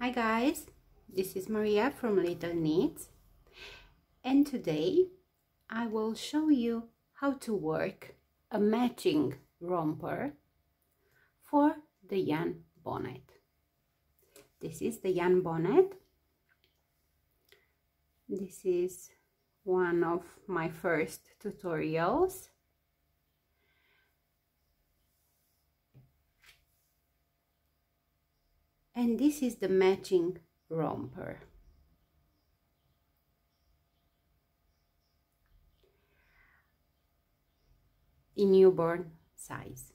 Hi guys, this is Maria from Little Knits, and today I will show you how to work a matching romper for the yarn bonnet. This is the yarn bonnet. This is one of my first tutorials. And this is the matching romper. In newborn size.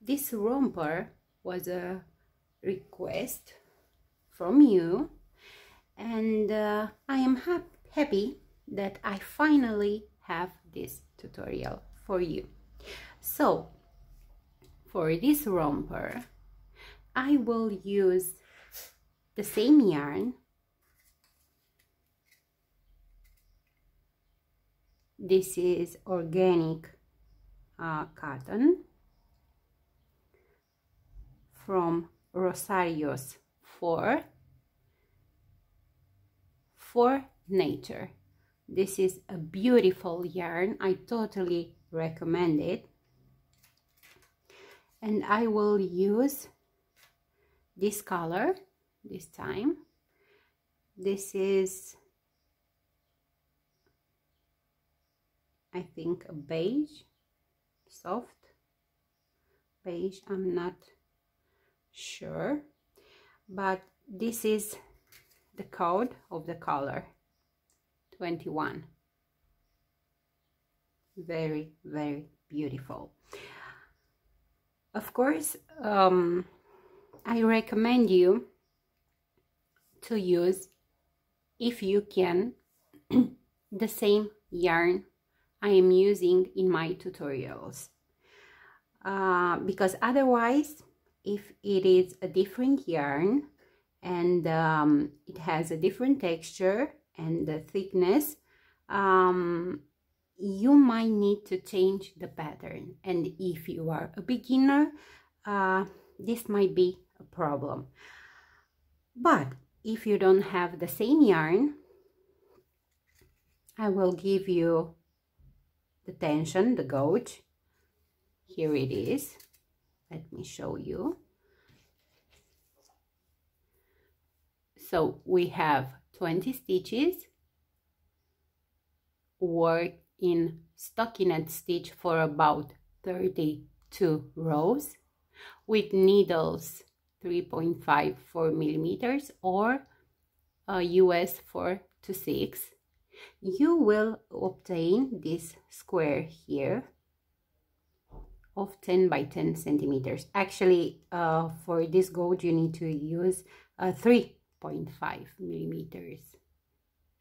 This romper was a request from you, and I am happy that I finally have this tutorial for you. So for this romper I will use the same yarn. This is organic cotton from Rosario's for Nature. This is a beautiful yarn. I totally recommend it. And I will use this color this time. This is, I think, a beige, soft beige, I'm not sure, but this is the code of the color 21. Very, very beautiful. Of course, I recommend you to use, if you can, the same yarn I am using in my tutorials, because otherwise, if it is a different yarn and it has a different texture and the thickness, you might need to change the pattern, and if you are a beginner, this might be a problem. But if you don't have the same yarn, I will give you the tension, the gauge. Here it is. Let me show you. So we have 20 stitches, work in stockinette stitch for about 32 rows with needles 3.5 4 millimeters or US 4 to 6. You will obtain this square here of 10 by 10 centimeters. Actually, for this gauge you need to use 3.5 millimeters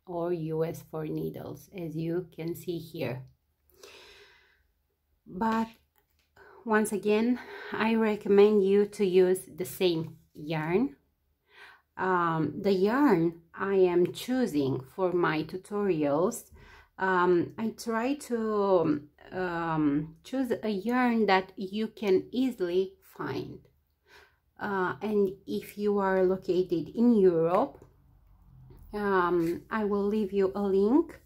or US 4 needles, as you can see here. But once again, I recommend you to use the same yarn. The yarn I am choosing for my tutorials, I try to choose a yarn that you can easily find. And if you are located in Europe, I will leave you a link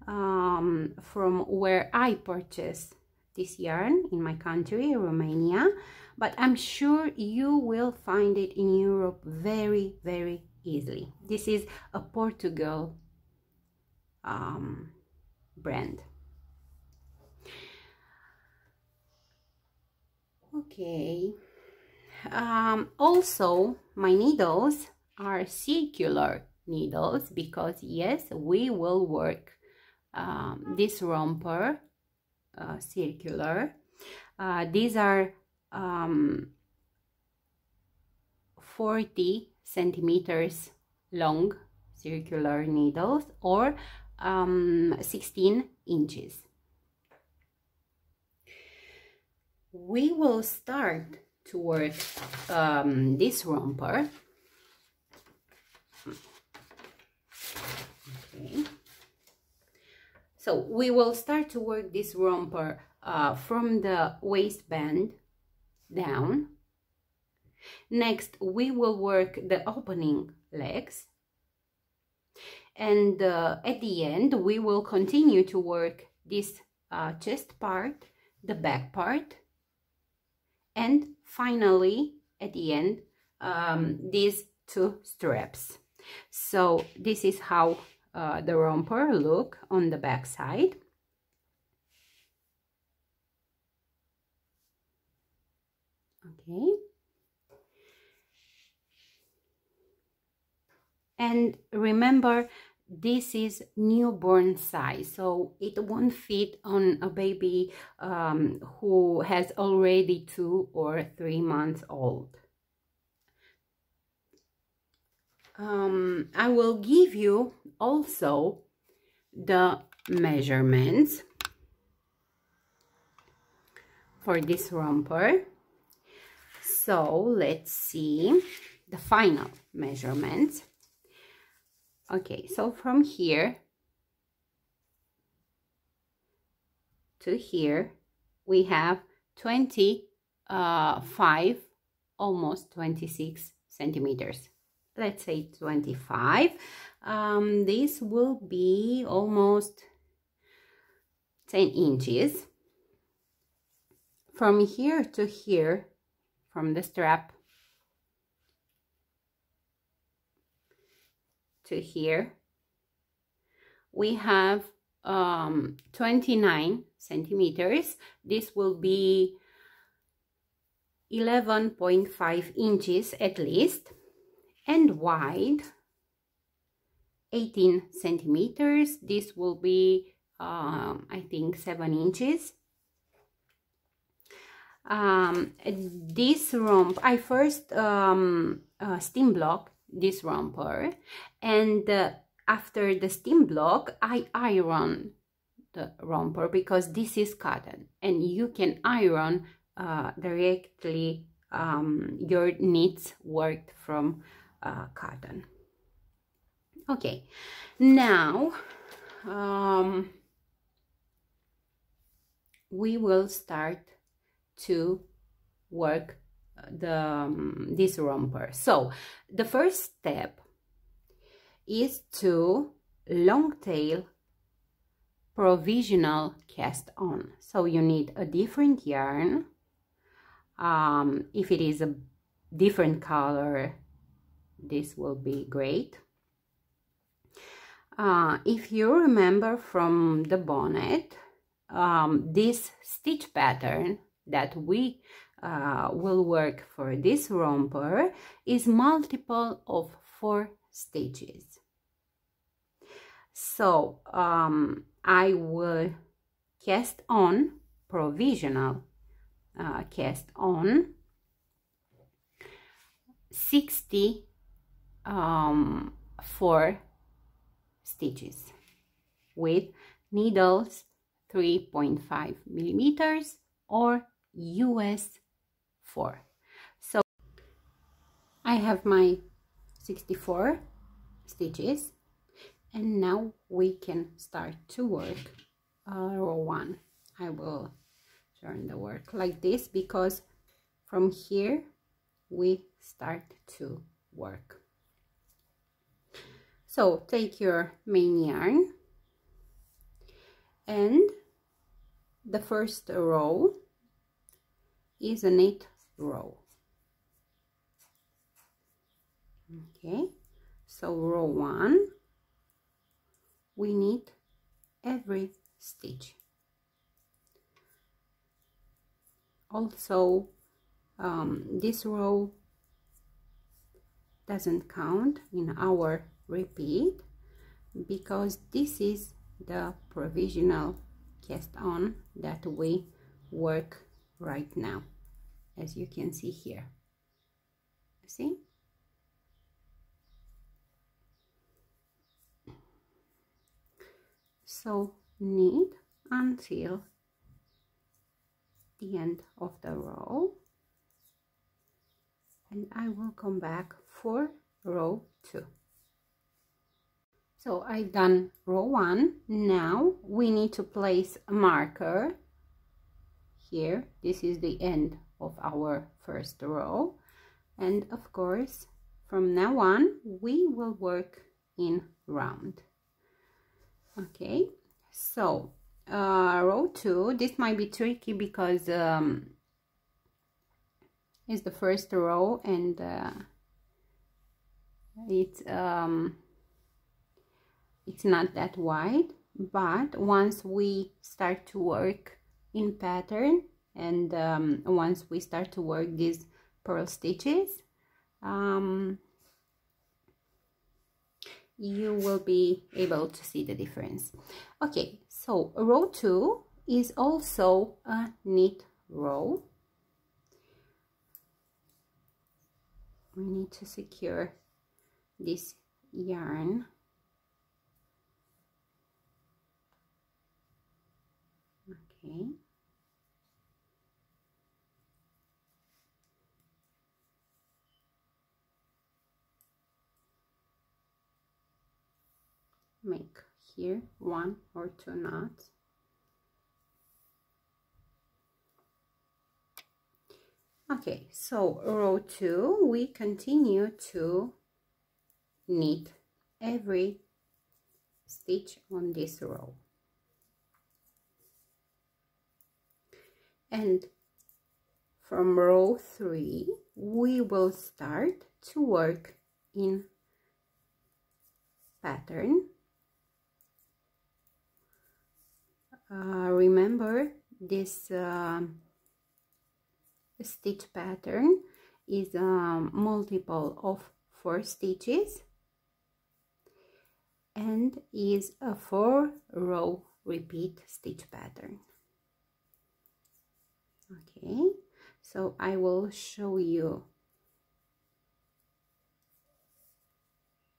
from where I purchased this yarn in my country, Romania, but I'm sure you will find it in Europe very, very easily. This is a Portugal brand. Okay. Also, my needles are circular needles because yes, we will work this romper circular. These are 40 centimeters long circular needles or 16 inches. We will start to work this romper. Okay. So we will start to work this romper from the waistband down, Next, we will work the opening legs, and at the end we will continue to work this chest part, the back part, and finally at the end these two straps. So this is how the romper look on the back side. Okay. And remember, this is newborn size, so it won't fit on a baby who has already 2 or 3 months old. I will give you also the measurements for this romper. So let's see the final measurements. Okay, so from here to here we have 25, almost 26 centimeters. Let's say 25. This will be almost 10 inches. From here to here, from the strap to here, we have 29 centimeters. This will be 11.5 inches at least, and wide 18 centimeters. This will be I think 7 inches. This romper, I first steam block this romper, and after the steam block I iron the romper, because this is cotton and you can iron directly your knits worked from cotton. Okay, now we will start to work this romper. So the first step is to long tail provisional cast on. So you need a different yarn. If it is a different color, this will be great. If you remember from the bonnet, this stitch pattern that we will work for this romper is multiple of 4 stitches. So I will cast on, provisional cast on 64 stitches with needles 3.5 millimeters or US 4. So I have my 64 stitches, and now we can start to work row 1. I will turn the work like this because from here we start to work. So take your main yarn, and the first row is a knit row. Okay, so row 1 we knit every stitch. Also this row doesn't count in our repeat because this is the provisional cast on that we work right now, as you can see here. See? So knit until the end of the row, and I will come back for row 2. So I've done row 1. Now we need to place a marker here. This is the end of our first row, And of course, from now on, we will work in round. Okay, so row 2, this might be tricky because it's the first row and it's not that wide, but once we start to work in pattern and once we start to work these purl stitches, you will be able to see the difference. Okay, so row 2 is also a knit row. We need to secure this yarn. Okay. Make here 1 or 2 knots. Okay, so row 2, we continue to knit every stitch on this row. And from row 3, we will start to work in pattern. Remember, this stitch pattern is a multiple of 4 stitches and is a 4-row repeat stitch pattern. Okay, so I will show you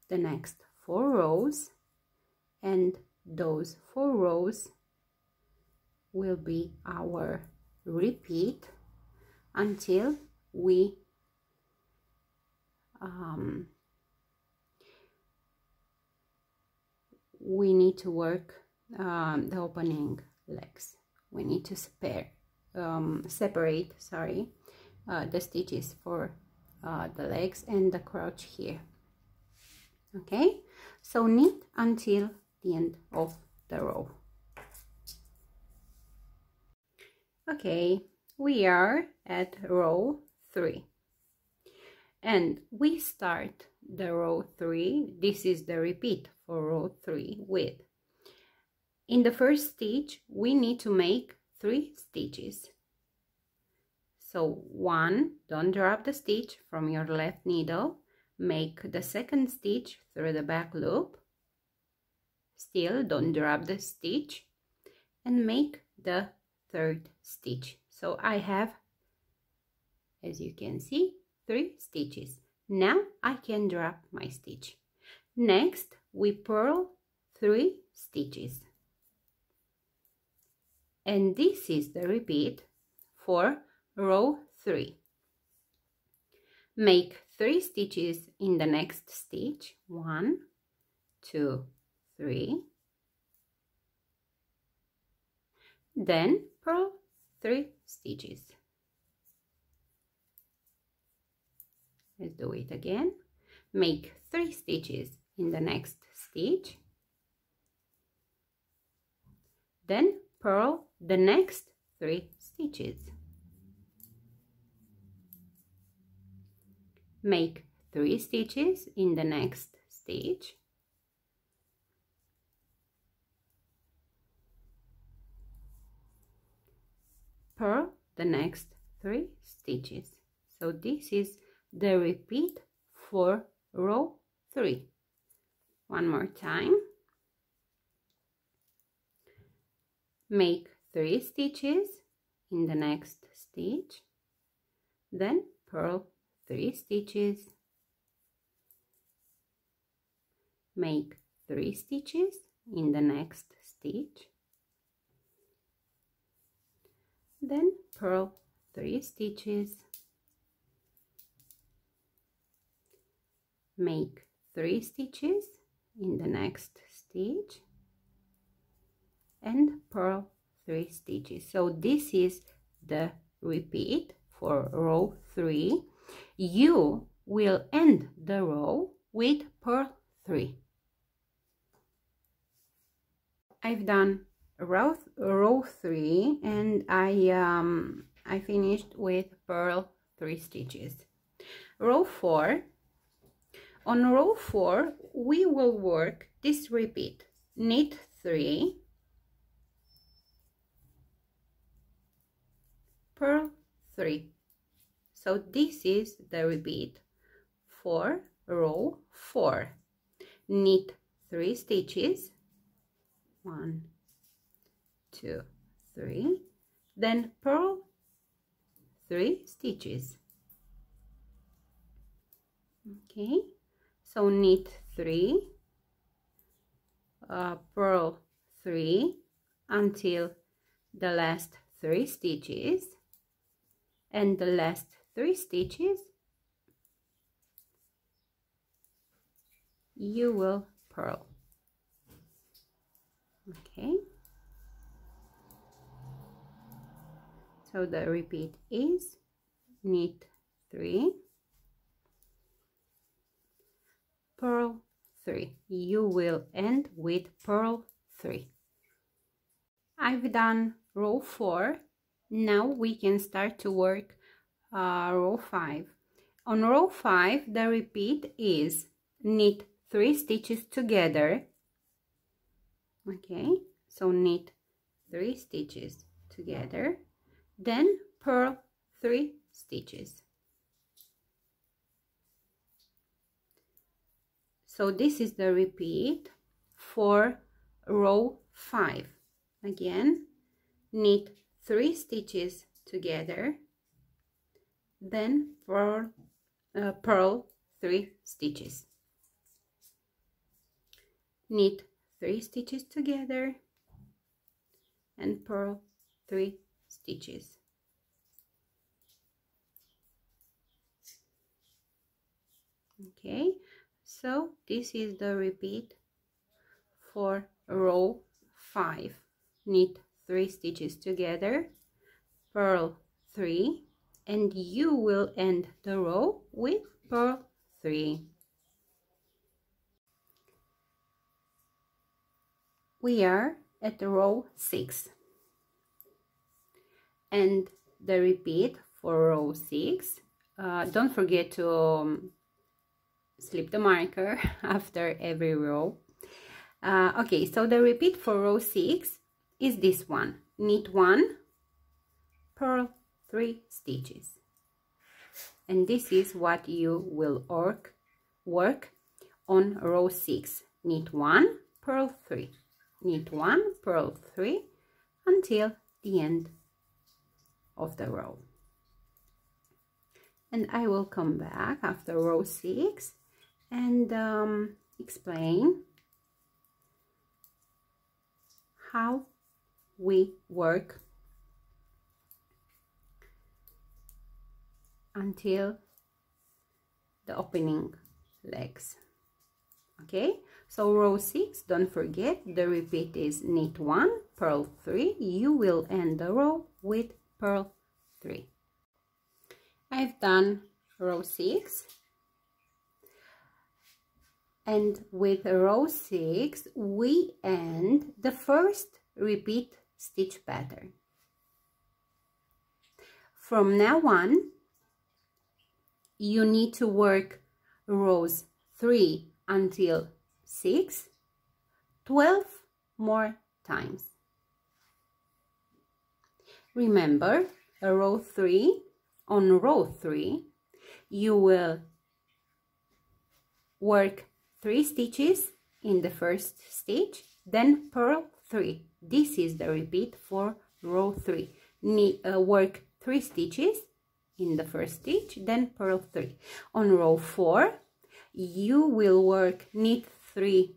the next 4 rows, and those 4 rows will be our repeat until we need to work the opening legs. We need to separate the stitches for the legs and the crotch here. Okay, so knit until the end of the row. Okay, we are at row 3 and we start the row 3. This is the repeat for row 3 with, in the first stitch we need to make 3 stitches. So 1, don't drop the stitch from your left needle, make the second stitch through the back loop, still don't drop the stitch, and make the third stitch. So I have, as you can see, 3 stitches. Now I can drop my stitch. Next we purl 3 stitches, and this is the repeat for row 3. Make 3 stitches in the next stitch, 1, 2, 3, then purl 3 stitches. Let's do it again. Make 3 stitches in the next stitch, then purl the next 3 stitches. Make 3 stitches in the next stitch, purl the next 3 stitches. So this is the repeat for row 3. One more time. Make 3 stitches in the next stitch, then purl 3 stitches, make 3 stitches in the next stitch, then purl 3 stitches, make 3 stitches in the next stitch, and purl 3 stitches. So this is the repeat for row 3, You will end the row with purl 3. I've done row 3 and I finished with purl 3 stitches. Row 4. On row 4 we will work this repeat: knit 3, purl 3. So this is the repeat for row 4. Knit 3 stitches, 1, 2, 3, then purl 3 stitches. Okay, so knit 3, purl 3 until the last 3 stitches, and the last 3 stitches you will purl. Okay, so the repeat is knit 3, purl 3. You will end with purl 3. I've done row 4. Now we can start to work row 5. On row 5 the repeat is knit 3 stitches together. Okay, so knit 3 stitches together, then purl 3 stitches. So this is the repeat for row 5. Again, knit 3 stitches together, then purl 3 stitches. Knit 3 stitches together and purl 3 stitches. Okay, so this is the repeat for row 5. Knit 3 stitches together, purl 3, and you will end the row with purl 3. We are at row 6, and the repeat for row 6, don't forget to slip the marker after every row. Okay, so the repeat for row 6 is this one: knit 1, purl 3 stitches. And this is what you will work on row 6: knit 1, purl 3, knit 1, purl 3 until the end of the row. And I will come back after row 6 and explain how we work until the opening legs. Okay, so row 6, don't forget, the repeat is knit 1, purl 3. You will end the row with purl 3. I've done row 6, and with row 6 we end the first repeat stitch pattern. From now on you need to work rows 3 until 6 12 more times. Remember, on row 3 you will work 3 stitches in the first stitch, then purl 3. This is the repeat for row 3. Work 3 stitches in the first stitch, then purl 3. On row 4 you will work knit 3,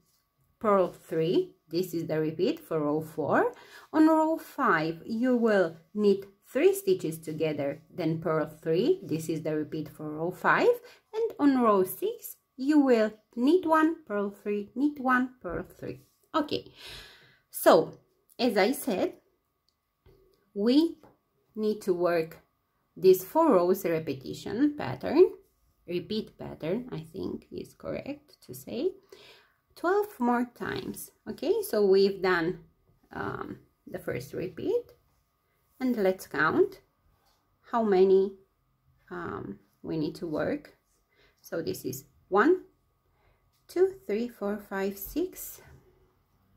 purl 3. This is the repeat for row 4. On row 5 you will knit 3 stitches together, then purl 3. This is the repeat for row 5. And on row 6 you will knit 1, purl 3, knit 1, purl 3. Okay, so as I said, we need to work this 4 rows repetition pattern, repeat pattern, I think is correct to say, 12 more times. Okay, so we've done the first repeat, and let's count how many we need to work. So this is 1, 2, 3, 4, 5, 6,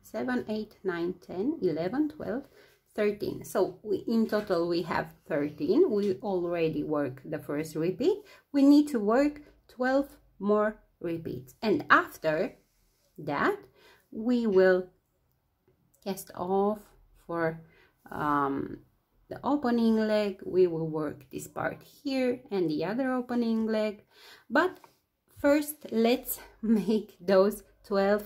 7, 8, 9, 10, 11, 12, 13. So in total we have 13. We already worked the first repeat. We need to work 12 more repeats, and after that we will cast off for the opening leg. We will work this part here and the other opening leg, but first let's make those 12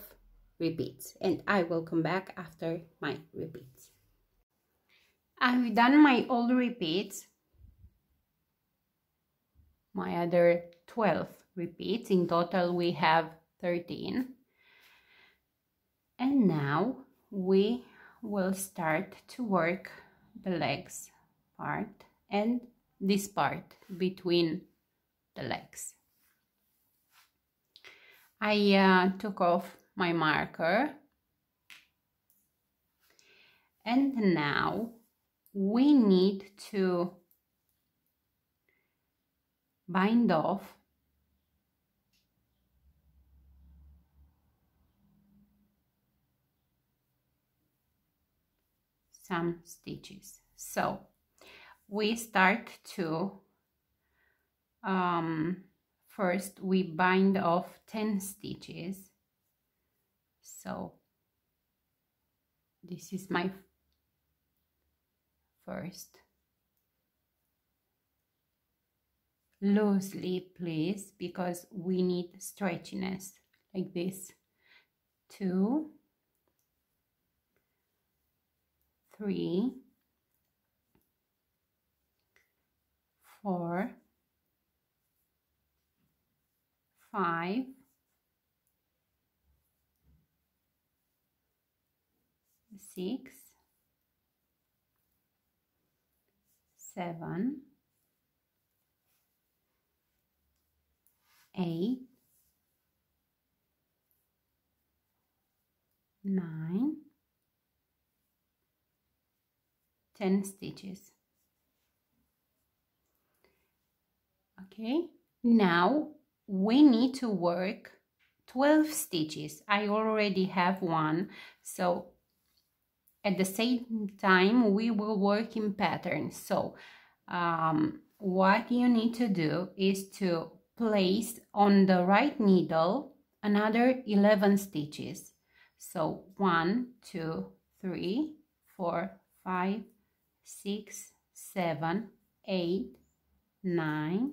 repeats, and I will come back after my repeats. I've done my all repeats, my other 12 repeats. In total we have 13, and now we will start to work the legs part and this part between the legs. I took off my marker, and now we need to bind off some stitches. So we start to first we bind off 10 stitches. So this is my first. Loosely, please, because we need stretchiness, like this. 2, 3, 4, 5, 6, 7, 8, 9, 10 stitches. Okay, now we need to work 12 stitches. I already have one, so at the same time we will work in patterns. So what you need to do is to place on the right needle another 11 stitches. So 1, 2, 3, 4, 5, 6, 7, 8, 9,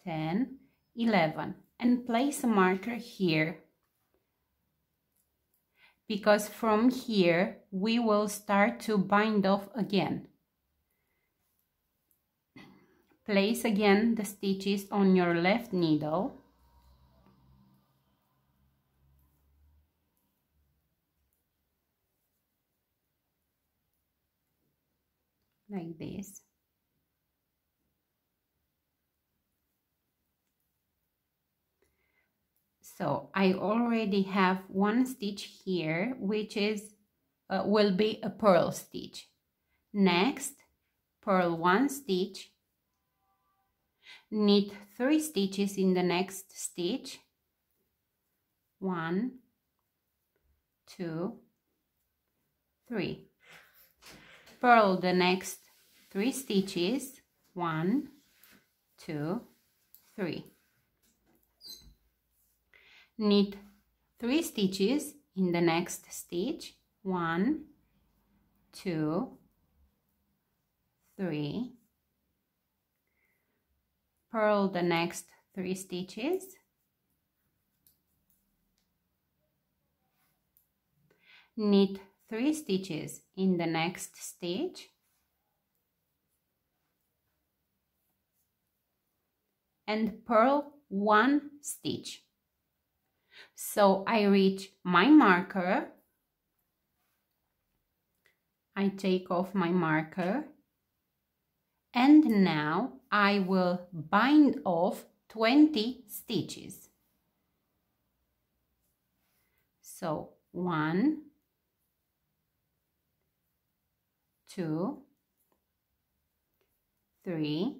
10, 11, and place a marker here, because from here we will start to bind off again. Place again the stitches on your left needle, like this. So I already have one stitch here, which is will be a purl stitch. Next, purl 1 stitch, knit 3 stitches in the next stitch, 1, 2, 3. Purl the next 3 stitches, 1, 2, 3. Knit 3 stitches in the next stitch, 1, 2, 3. Purl the next 3 stitches, knit 3 stitches in the next stitch, and purl 1 stitch. So I reach my marker, I take off my marker, and now I will bind off 20 stitches. So 1, 2, 3,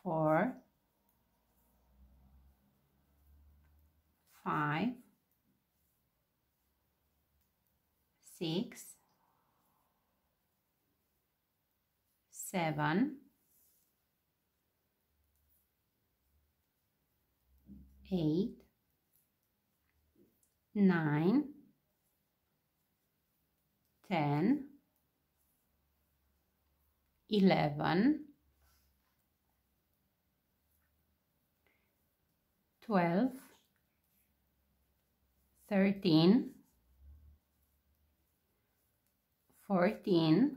4, 5, 6, 7, 8, 9, 10, 11, 12, 13, 14,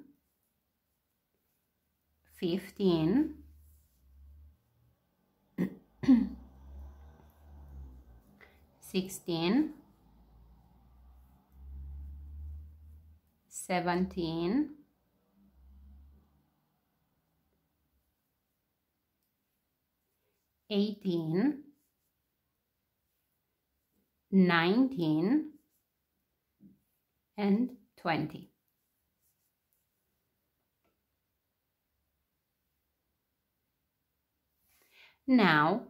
15, 16, 17, 18, 19, and 20. Now,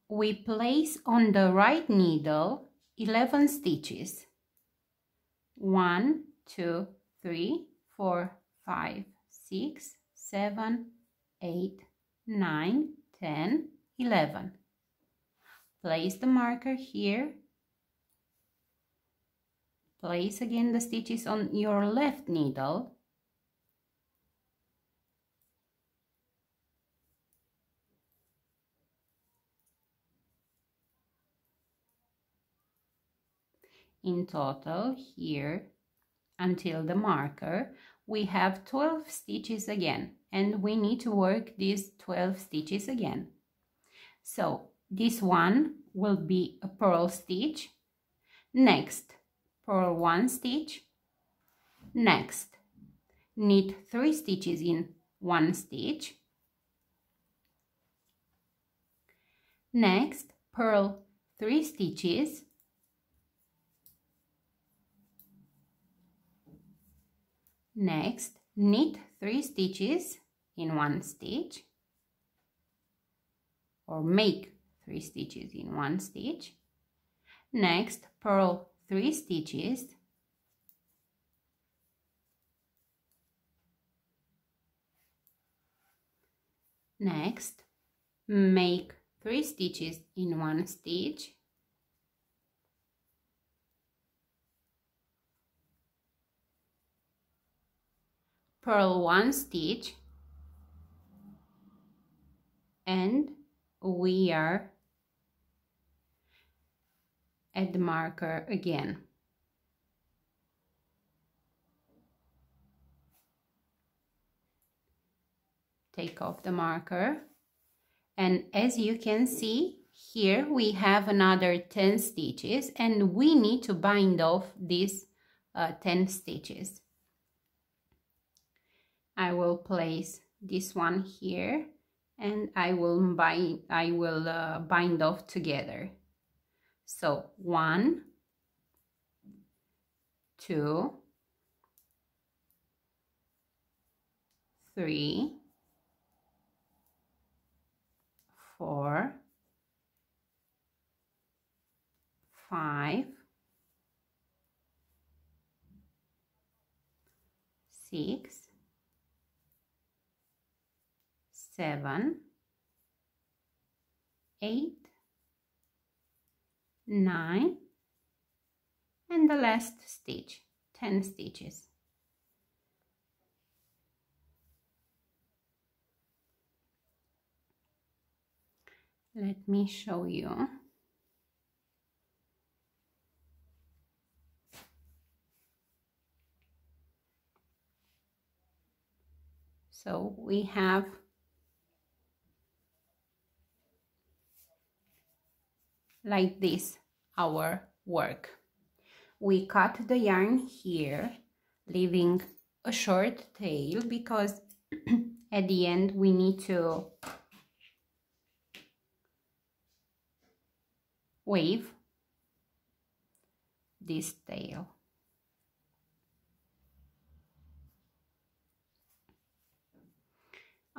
we place on the right needle 11 stitches. 1, 2, 3, 4, 5, 6, 7, 8, 9, 10, 11. Place the marker here. Place again the stitches on your left needle. In total, here, until the marker, we have 12 stitches again, and we need to work these 12 stitches again. So this one will be a purl stitch. Next, purl 1 stitch. Next, knit 3 stitches in 1 stitch. Next, purl 3 stitches. Next, knit 3 stitches in 1 stitch, or make 3 stitches in 1 stitch. Next, purl 3 stitches. Next, make 3 stitches in 1 stitch. Purl 1 stitch, and we are at the marker again. Take off the marker, and as you can see, here we have another 10 stitches, and we need to bind off these 10 stitches. I will place this one here, and I will bind off together. So 1, 2, 3, 4, 5, 6, 7, 8, 9, and the last stitch, 10 stitches. Let me show you. So we have like this our work. We cut the yarn here, leaving a short tail because at the end we need to wave this tail.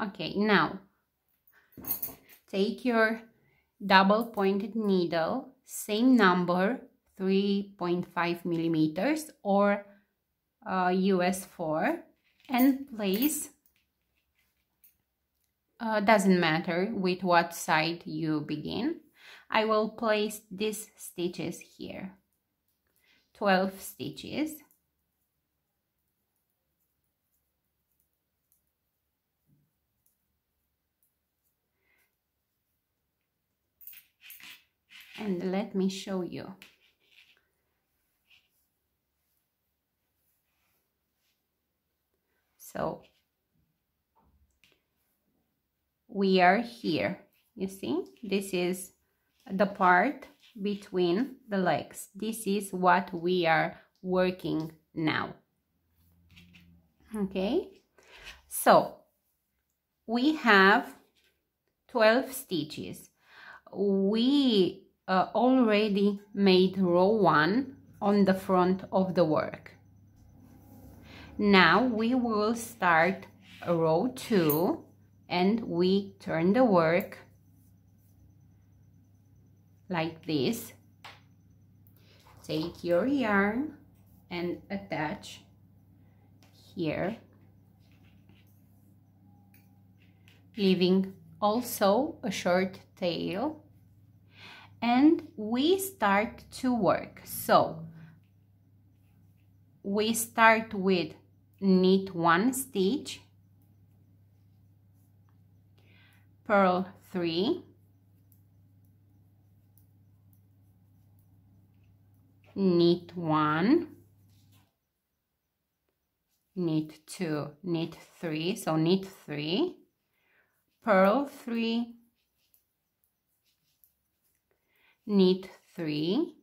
Okay, now take your double pointed needle, same number, 3.5 millimeters or US 4, and place, doesn't matter with what side you begin. I will place these stitches here, 12 stitches. And let me show you. So we are here, you see, this is the part between the legs. This is what we are working now. Okay, so we have 12 stitches. We already made row 1 on the front of the work. Now we will start row 2 and we turn the work like this. Take your yarn and attach here, leaving also a short tail, and we start to work. So we start with knit 1 stitch, purl 3, knit 1, knit 2, knit 3, so knit 3, purl 3, knit 3,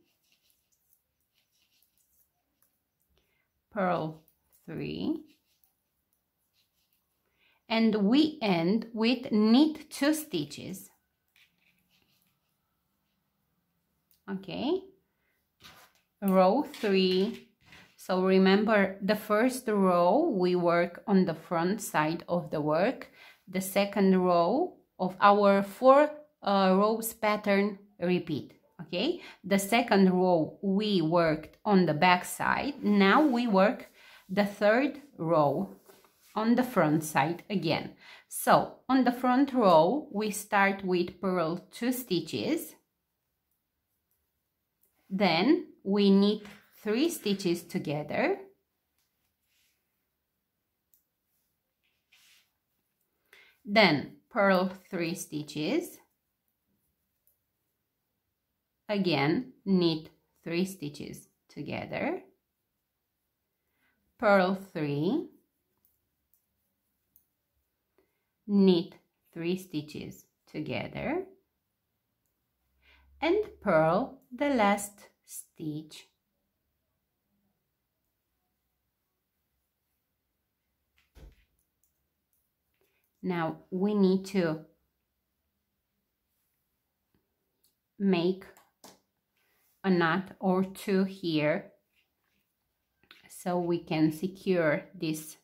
purl 3, and we end with knit 2 stitches. Okay, row 3. So remember, the first row we work on the front side of the work. The second row of our 4 rows pattern, repeat. Okay, the second row we worked on the back side. Now we work the third row on the front side again. So on the front row we start with purl 2 stitches, then we knit 3 stitches together, then purl 3 stitches, again knit 3 stitches together, purl 3, knit 3 stitches together, and purl the last stitch. Now we need to make a knot or 2 here so we can secure this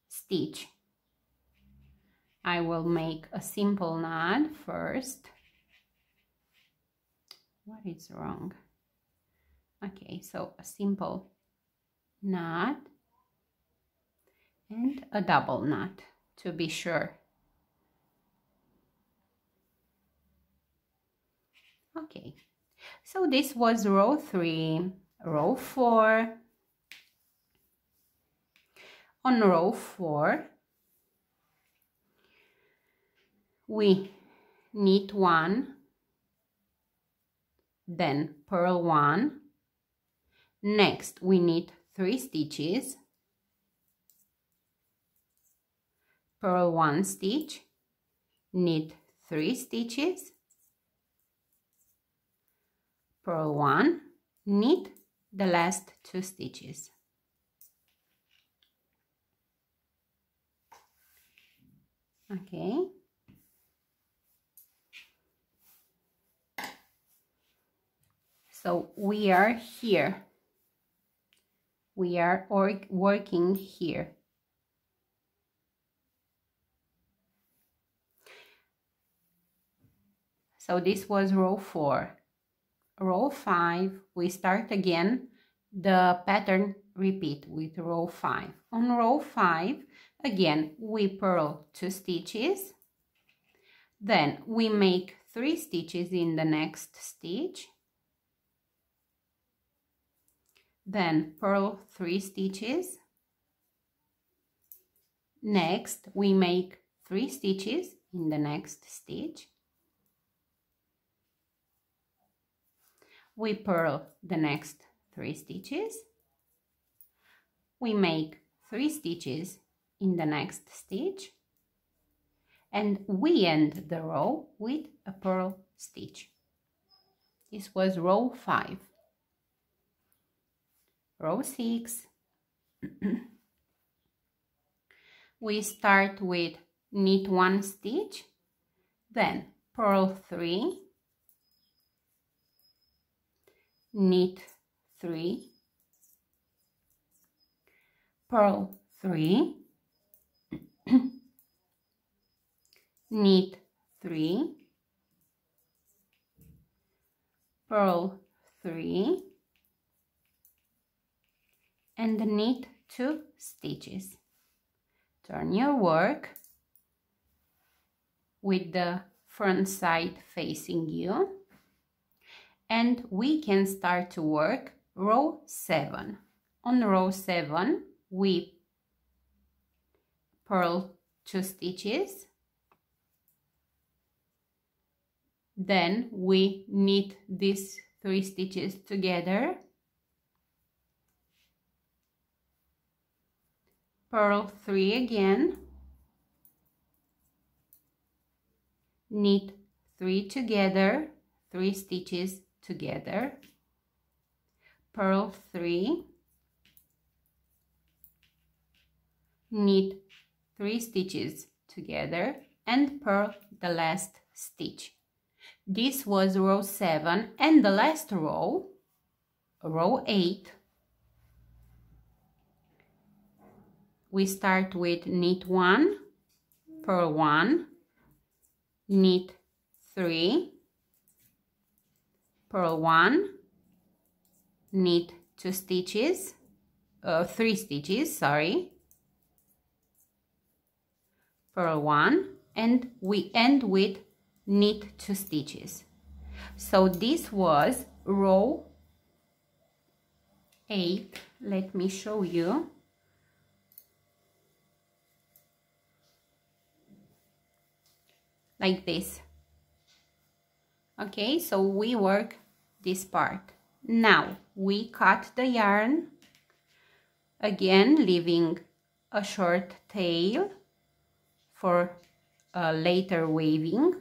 stitch. I will make a simple knot first. What is wrong? Okay, so a simple knot and a double knot to be sure. Okay, so this was row 3, row 4. On row 4, we knit 1, then purl 1. Next we knit 3 stitches, purl 1 stitch, knit 3 stitches, purl 1, knit the last 2 stitches. Okay. So we are here. We are working here. So this was row 4. Row 5, we start again the pattern repeat with row 5. On row 5, again, we purl 2 stitches. Then we make 3 stitches in the next stitch. Then purl 3 stitches. Next, we make 3 stitches in the next stitch. We purl the next 3 stitches. We make 3 stitches in the next stitch. And we end the row with a purl stitch. This was row 5. Row 6. We start with knit 1 stitch, then purl 3, knit 3, purl 3, knit 3, purl 3, and knit 2 stitches. Turn your work with the front side facing you, and we can start to work row 7. On row 7, we purl 2 stitches, then we knit these 3 stitches together, purl 3 again, knit 3 together, 3 stitches together, purl 3, knit 3 stitches together, and purl the last stitch. This was row 7, and the last row, row 8, we start with knit 1, purl 1, knit 3, purl 1, knit 2 stitches, 3 stitches, sorry, purl 1, and we end with knit 2 stitches. So this was row 8. Let me show you. Like this. Okay, so we work this part. Now we cut the yarn, again leaving a short tail for later weaving.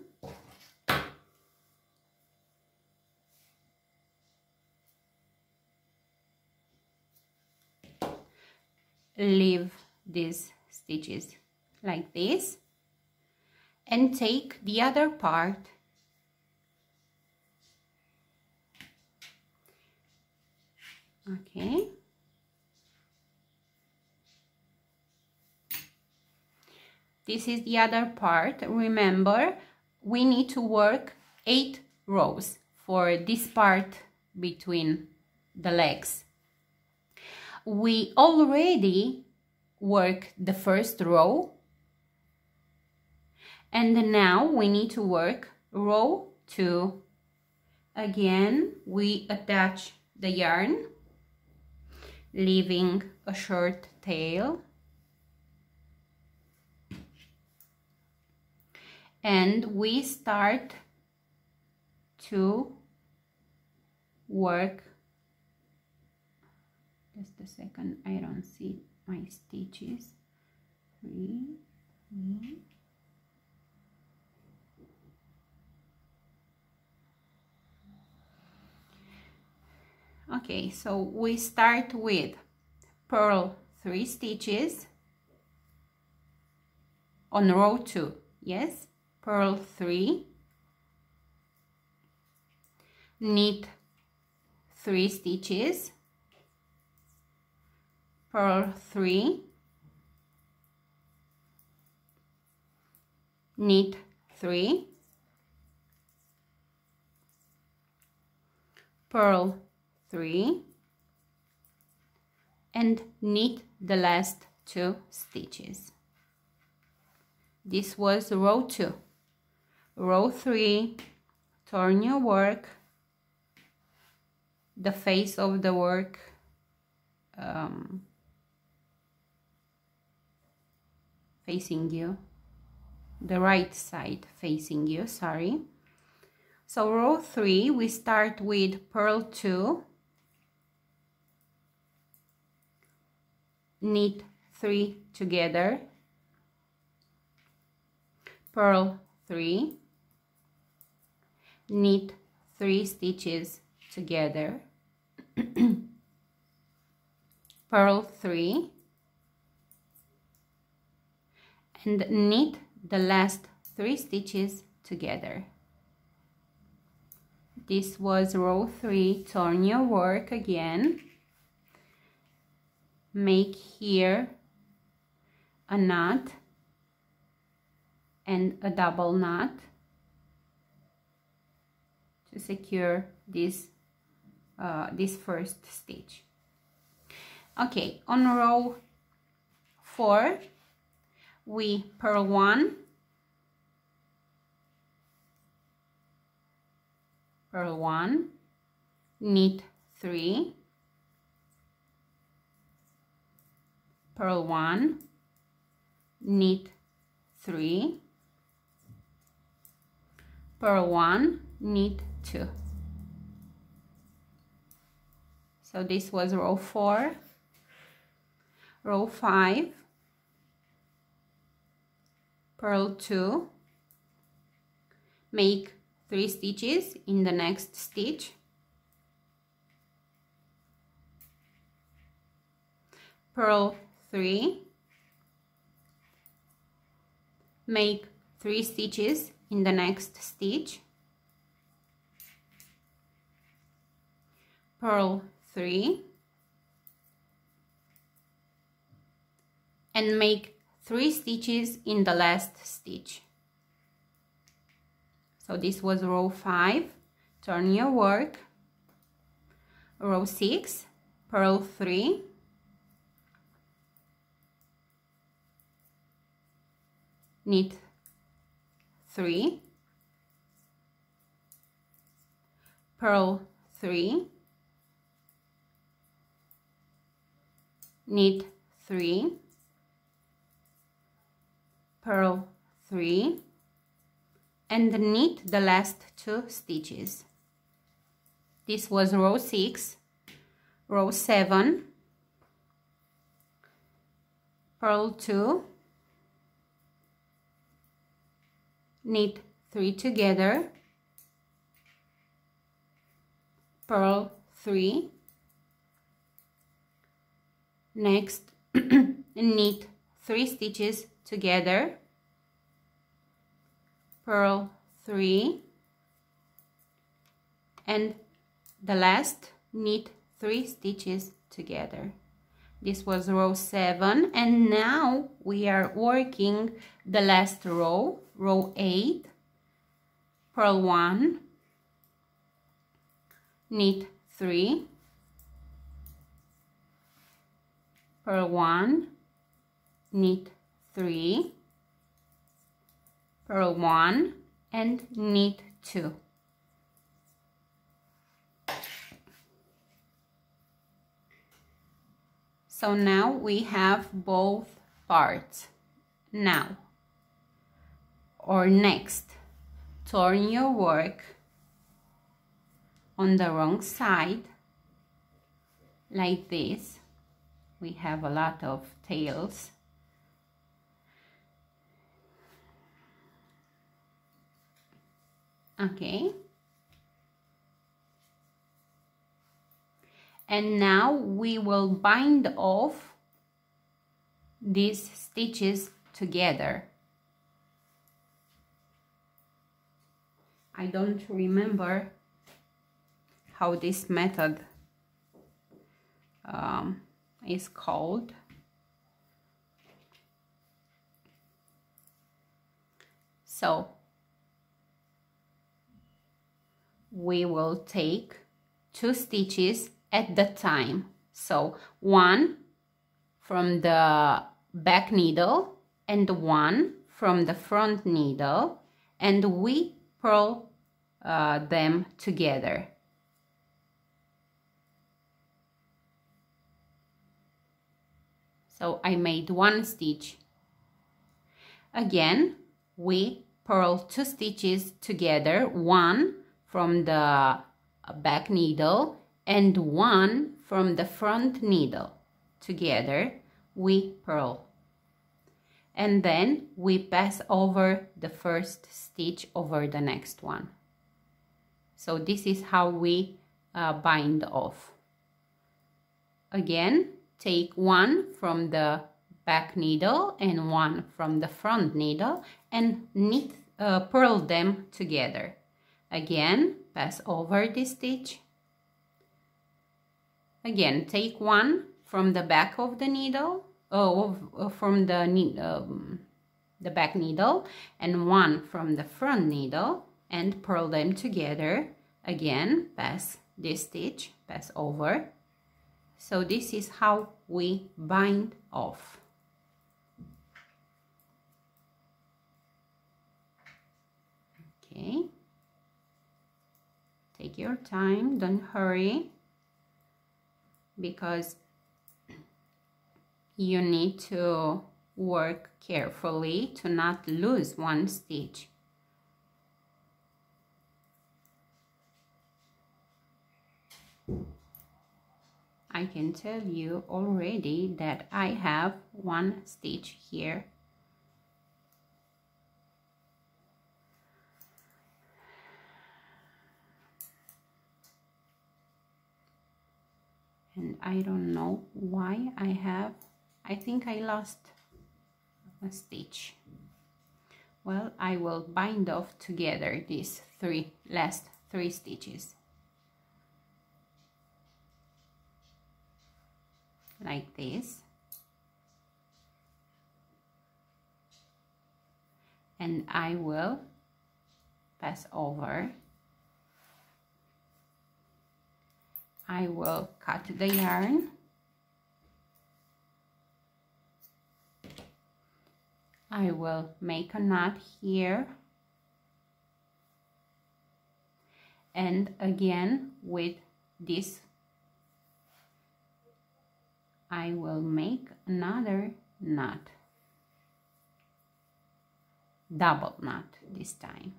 Leave these stitches like this and take the other part okay, this is the other part. Remember, we need to work 8 rows for this part between the legs. We already worked the first row, and now we need to work row 2. Again, we attach the yarn, leaving a short tail, and we start to work. Just a second, I don't see my stitches. 3, 3. Okay, so we start with purl 3 stitches on row 2. yes, purl 3, knit 3 stitches, purl 3, knit 3, purl 3, and knit the last 2 stitches. This was row 2. Row 3, turn your work, the face of the work facing you, the right side facing you, sorry. So row 3, we start with purl 2, knit 3 together, purl 3, knit 3 stitches together, purl 3, and knit the last 3 stitches together. This was row 3. Turn your work again, make here a knot and a double knot to secure this first stitch. Okay, on row 4 we purl 1, purl 1, knit 3, purl 1, knit 3, purl 1, knit 2. So this was row 4. Row 5, purl 2, make 3 stitches in the next stitch, purl 3, make 3 stitches in the next stitch, purl 3, and make 3 stitches in the last stitch. So this was row 5. Turn your work. Row 6, purl 3, knit 3, purl 3, knit 3, purl 3, and knit the last 2 stitches. This was row 6. Row 7, purl 2, knit 3 together, purl 3, next knit 3 stitches together, purl 3, and the last knit 3 stitches together. This was row 7, and now we are working the last row, row 8, purl 1, knit 3, purl 1, knit 3, purl 1, and knit 2. So now we have both parts. Now, or next, turn your work on the wrong side, like this. We have a lot of tails. Okay. And now we will bind off these stitches together. I don't remember how this method is called. So we will take 2 stitches at the time. So 1 from the back needle and 1 from the front needle, and we purl them together. So I made 1 stitch. Again, we purl 2 stitches together, 1 from the back needle and 1 from the front needle. Together we purl, and then we pass over the first stitch over the next one. So this is how we bind off. Again, take 1 from the back needle and 1 from the front needle and knit, purl them together. Again, pass over this stitch. Again, take 1 from the back of the needle, from the back needle, and 1 from the front needle, and purl them together. Again, pass this stitch, pass over. So this is how we bind off. Okay. Take your time, don't hurry, because you need to work carefully to not lose 1 stitch. I can tell you already that I have 1 stitch here. And I don't know why I think I lost a stitch. Well, I will bind off together these last 3 stitches. Like this. And I will pass over. I will cut the yarn. I will make a knot here. And again with this, I will make another knot. Double knot this time.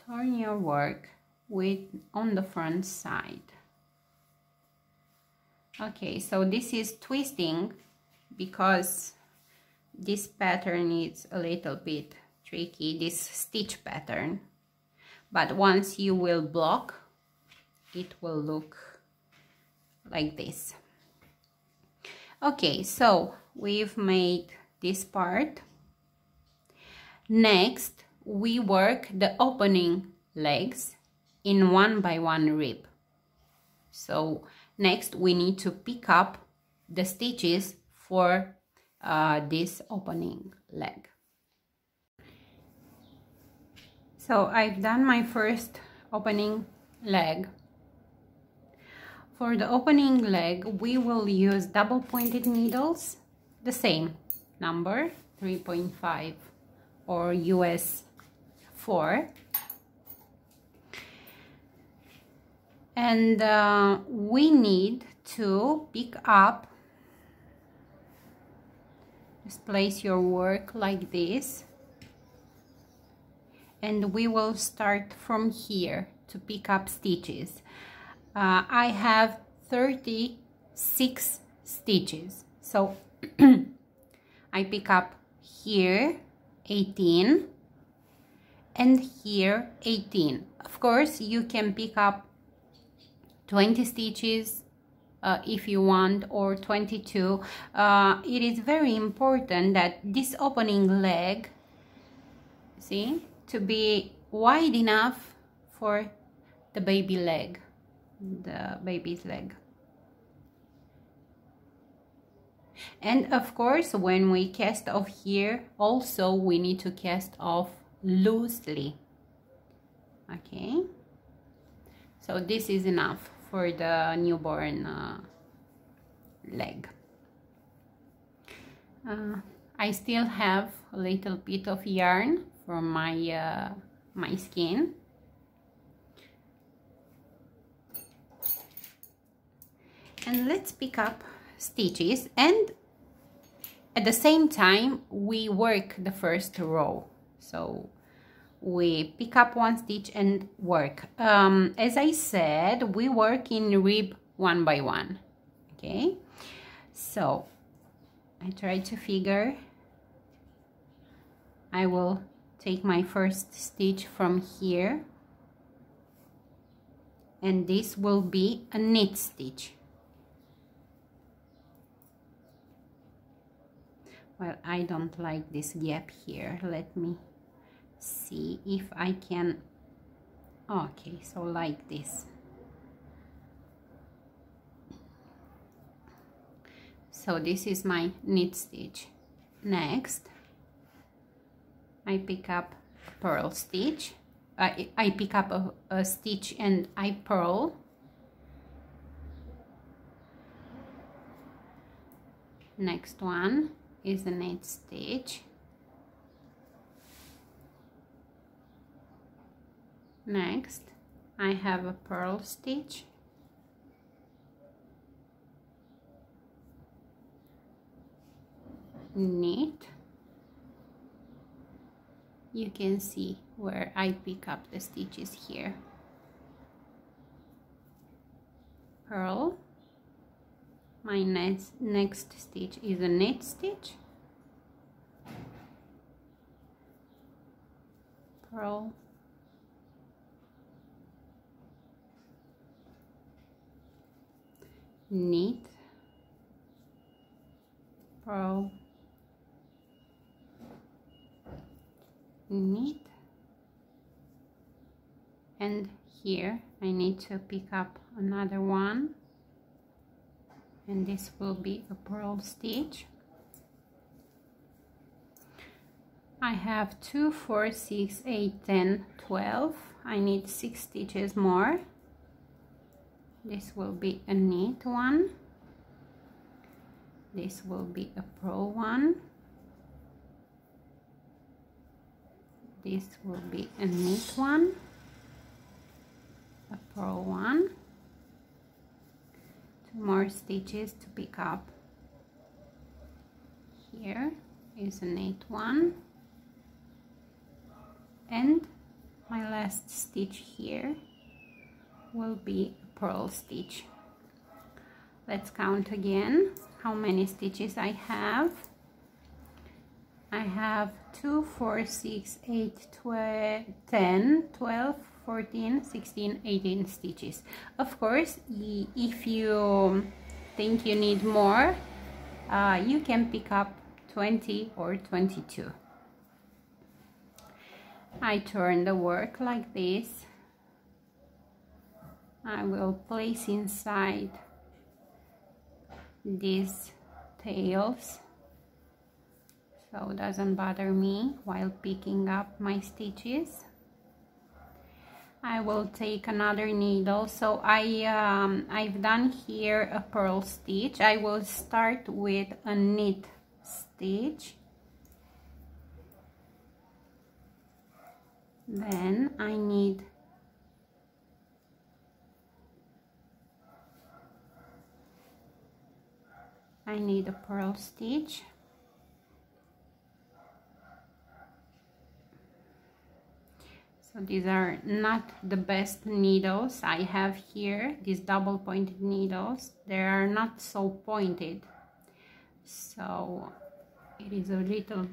Turn your work on the front side. Okay, so this is twisting because this pattern is a little bit tricky, this stitch pattern, but once you will block, it will look like this. Okay, so we've made this part. Next, we work the opening legs in 1 by 1 rib. So next we need to pick up the stitches for this opening leg. So I've done my first opening leg. For the opening leg we will use double pointed needles, the same number, 3.5 or US 4, and we need to pick up, just place your work like this, and we will start from here to pick up stitches. I have 36 stitches, so I pick up here 18 and here 18. Of course you can pick up 20 stitches if you want, or 22. It is very important that this opening leg, see, to be wide enough for the baby's leg. And of course, when we cast off here, also we need to cast off loosely. Okay, so this is enough for the newborn leg. I still have a little bit of yarn from my my skein. And let's pick up stitches, and at the same time we work the first row. So we pick up one stitch and work. As I said, we work in rib one by one. Okay, so I try to figure. I will take my first stitch from here, and this will be a knit stitch. Well, I don't like this gap here. Let me see if I can. Okay, so like this. So this is my knit stitch. Next, I pick up a purl stitch. I pick up a stitch and I purl. Next one is a knit stitch. Next, I have a purl stitch. Knit. You can see where I pick up the stitches here. Purl. My next stitch is a knit stitch. Purl. Knit. Purl. Knit. And here I need to pick up another one, and this will be a purl stitch. I have 2, 4, 6, 8, 10, 12. I need 6 stitches more. This will be a knit one. This will be a purl one. This will be a knit one, a purl one. 2 more stitches to pick up. Here is a knit one, and my last stitch here will be a purl stitch. Let's count again how many stitches I have. I have 2, 4, 6, 8, 12, 10, 12, 14, 16, 18 stitches. Of course, if you think you need more, you can pick up 20 or 22. I turn the work like this. I will place inside these tails, so it doesn't bother me while picking up my stitches. I will take another needle. So I've done here a purl stitch. I will start with a knit stitch, then I need a purl stitch. So these are not the best needles I have here, these double pointed needles. They are not so pointed, so it is a little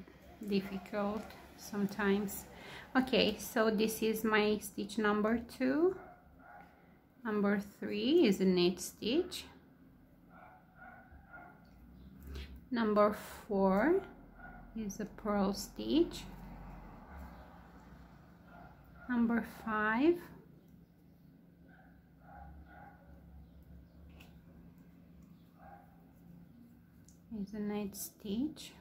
difficult sometimes. Okay, so this is my stitch number 2. Number 3 is a knit stitch. Number 4 is a purl stitch. Number 5 is a knit stitch.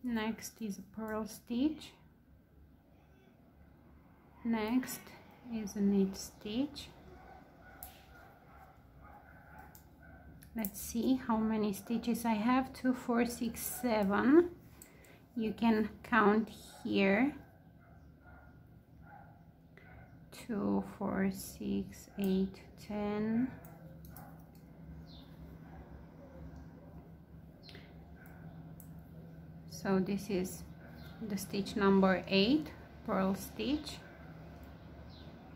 Next is a purl stitch. Next is a knit stitch. Let's see how many stitches I have. 2, 4, 6, 7. You can count here. 2, 4, 6, 8, 10. So this is the stitch number 8, purl stitch.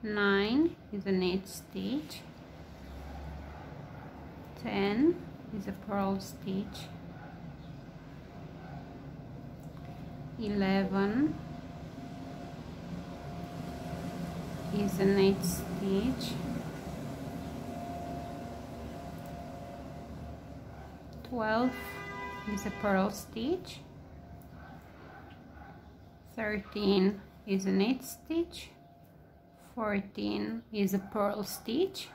9 is a knit stitch. 10 is a purl stitch. 11 is a knit stitch. 12 is a purl stitch. 13 is a knit stitch. 14 is a purl stitch.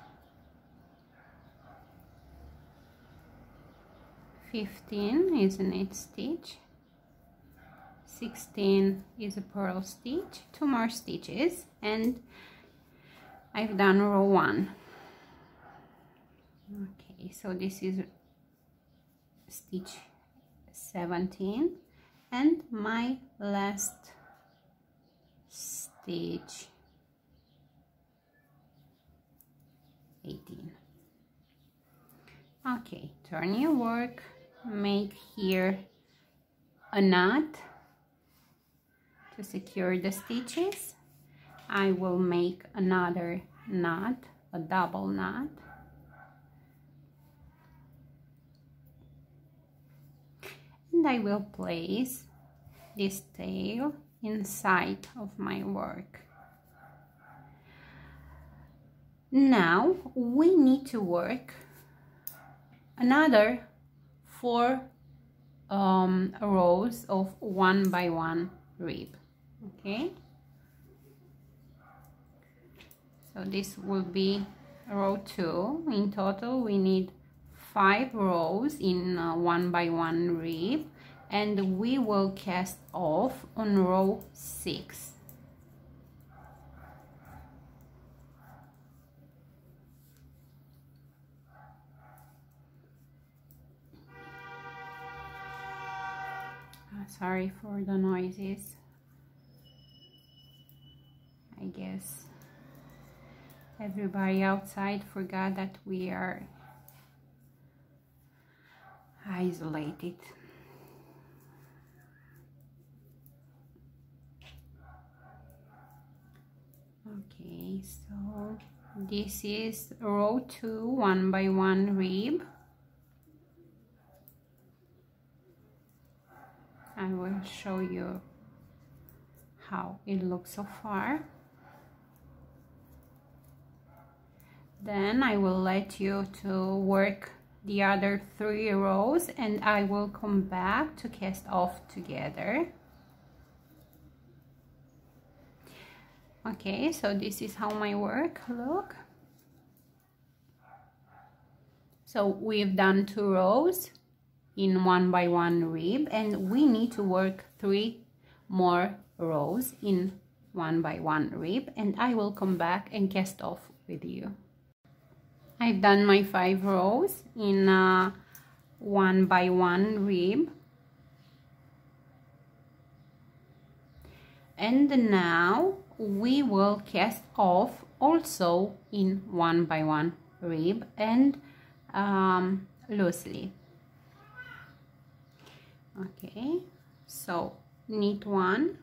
15 is a knit stitch. 16 is a purl stitch. 2 more stitches and I've done row 1. Okay, so this is stitch 17 and my last stitch 18. Okay, turn your work, make here a knot to secure the stitches. I will make another knot, a double knot, and I will place this tail inside of my work. Now we need to work another 4 rows of 1 by 1 rib. Okay, so this will be row 2. In total we need 5 rows in 1 by 1 rib, and we will cast off on row 6. Sorry for the noises. I guess everybody outside forgot that we are isolated. Okay, so this is row 2, 1 by 1 rib. I will show you how it looks so far. Then I will let you to work the other 3 rows and I will come back to cast off together. Okay, so this is how my work look. So we've done 2 rows in 1 by 1 rib and we need to work 3 more rows in 1 by 1 rib, and I will come back and cast off with you. I've done my 5 rows in 1 by 1 rib, and now we will cast off also in 1 by 1 rib and loosely. Okay, so knit 1,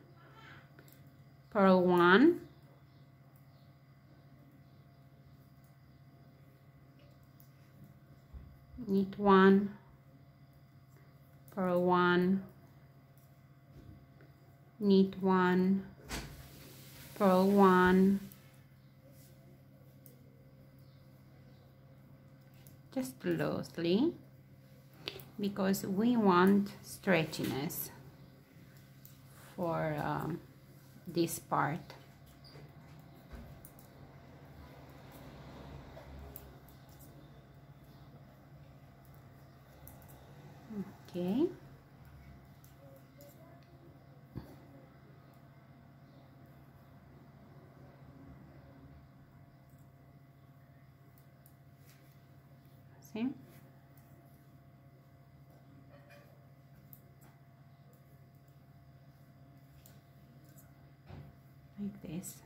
purl 1, knit 1, purl 1, knit 1, purl one, just loosely, because we want stretchiness for this part. Okay. See? Like this.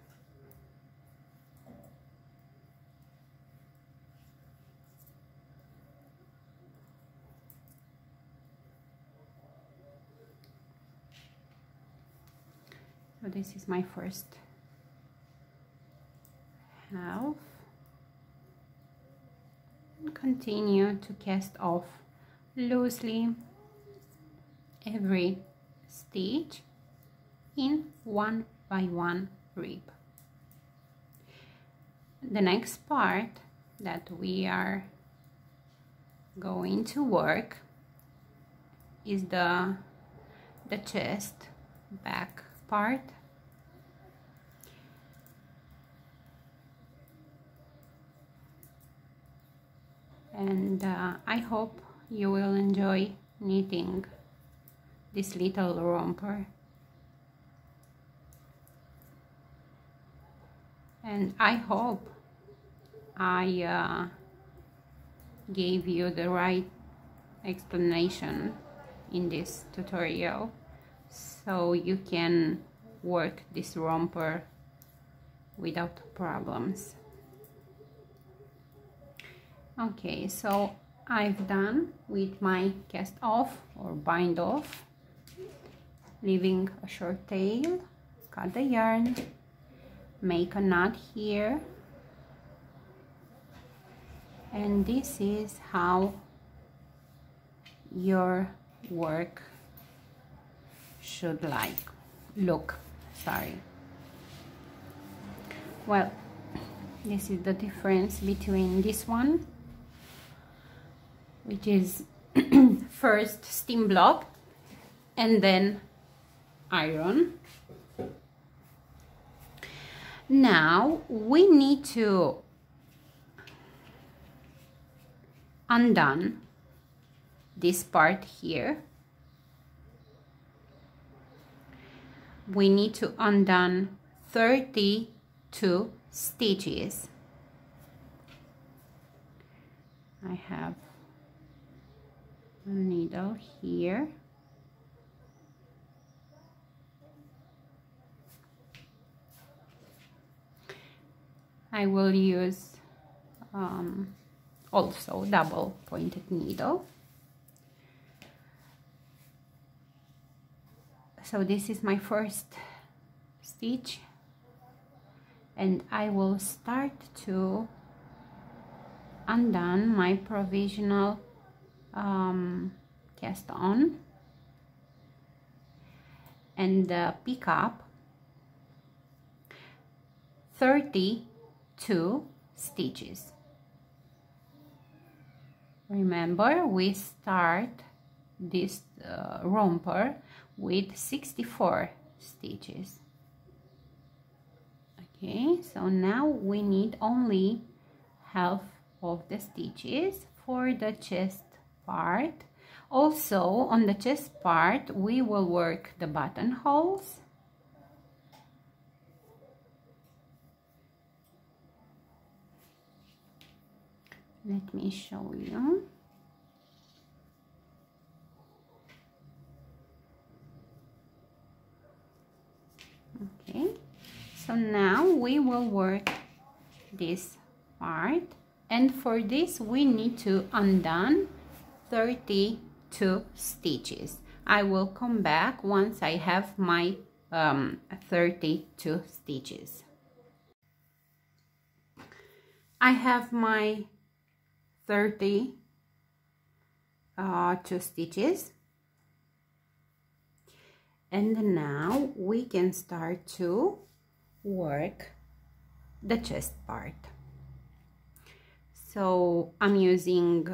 So this is my first half. Continue to cast off loosely every stitch in one by one rib. The next part that we are going to work is the chest back part. And I hope you will enjoy knitting this little romper. And I hope I gave you the right explanation in this tutorial, so you can work this romper without problems. Okay, so I've done with my cast off or bind off, leaving a short tail. Cut the yarn, make a knot here, and this is how your work should look. Well, this is the difference between this one, which is first steam block and then iron. Now we need to undone this part here. We need to undone 32 stitches. I have a needle here. I will use also double pointed needle. So this is my first stitch, and I will start to undone my provisional cast on and pick up 32 stitches. Remember, we start this romper with 64 stitches. Okay, so now we need only half of the stitches for the chest part. Also, on the chest part, we will work the buttonholes. Let me show you. Okay, so now we will work this part, and for this we need to undone 32 stitches. I will come back once I have my 32 stitches. I have my 32 stitches, and now we can start to work the chest part. So I'm using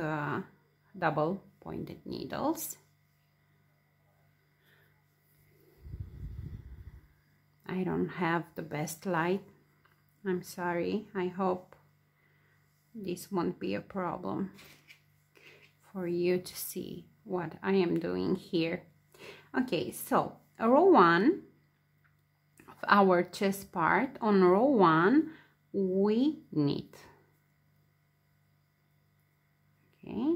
double pointed needles. I don't have the best light, I'm sorry. I hope this won't be a problem for you to see what I am doing here. Okay, so row 1 of our chest part. On row 1 we knit. Okay,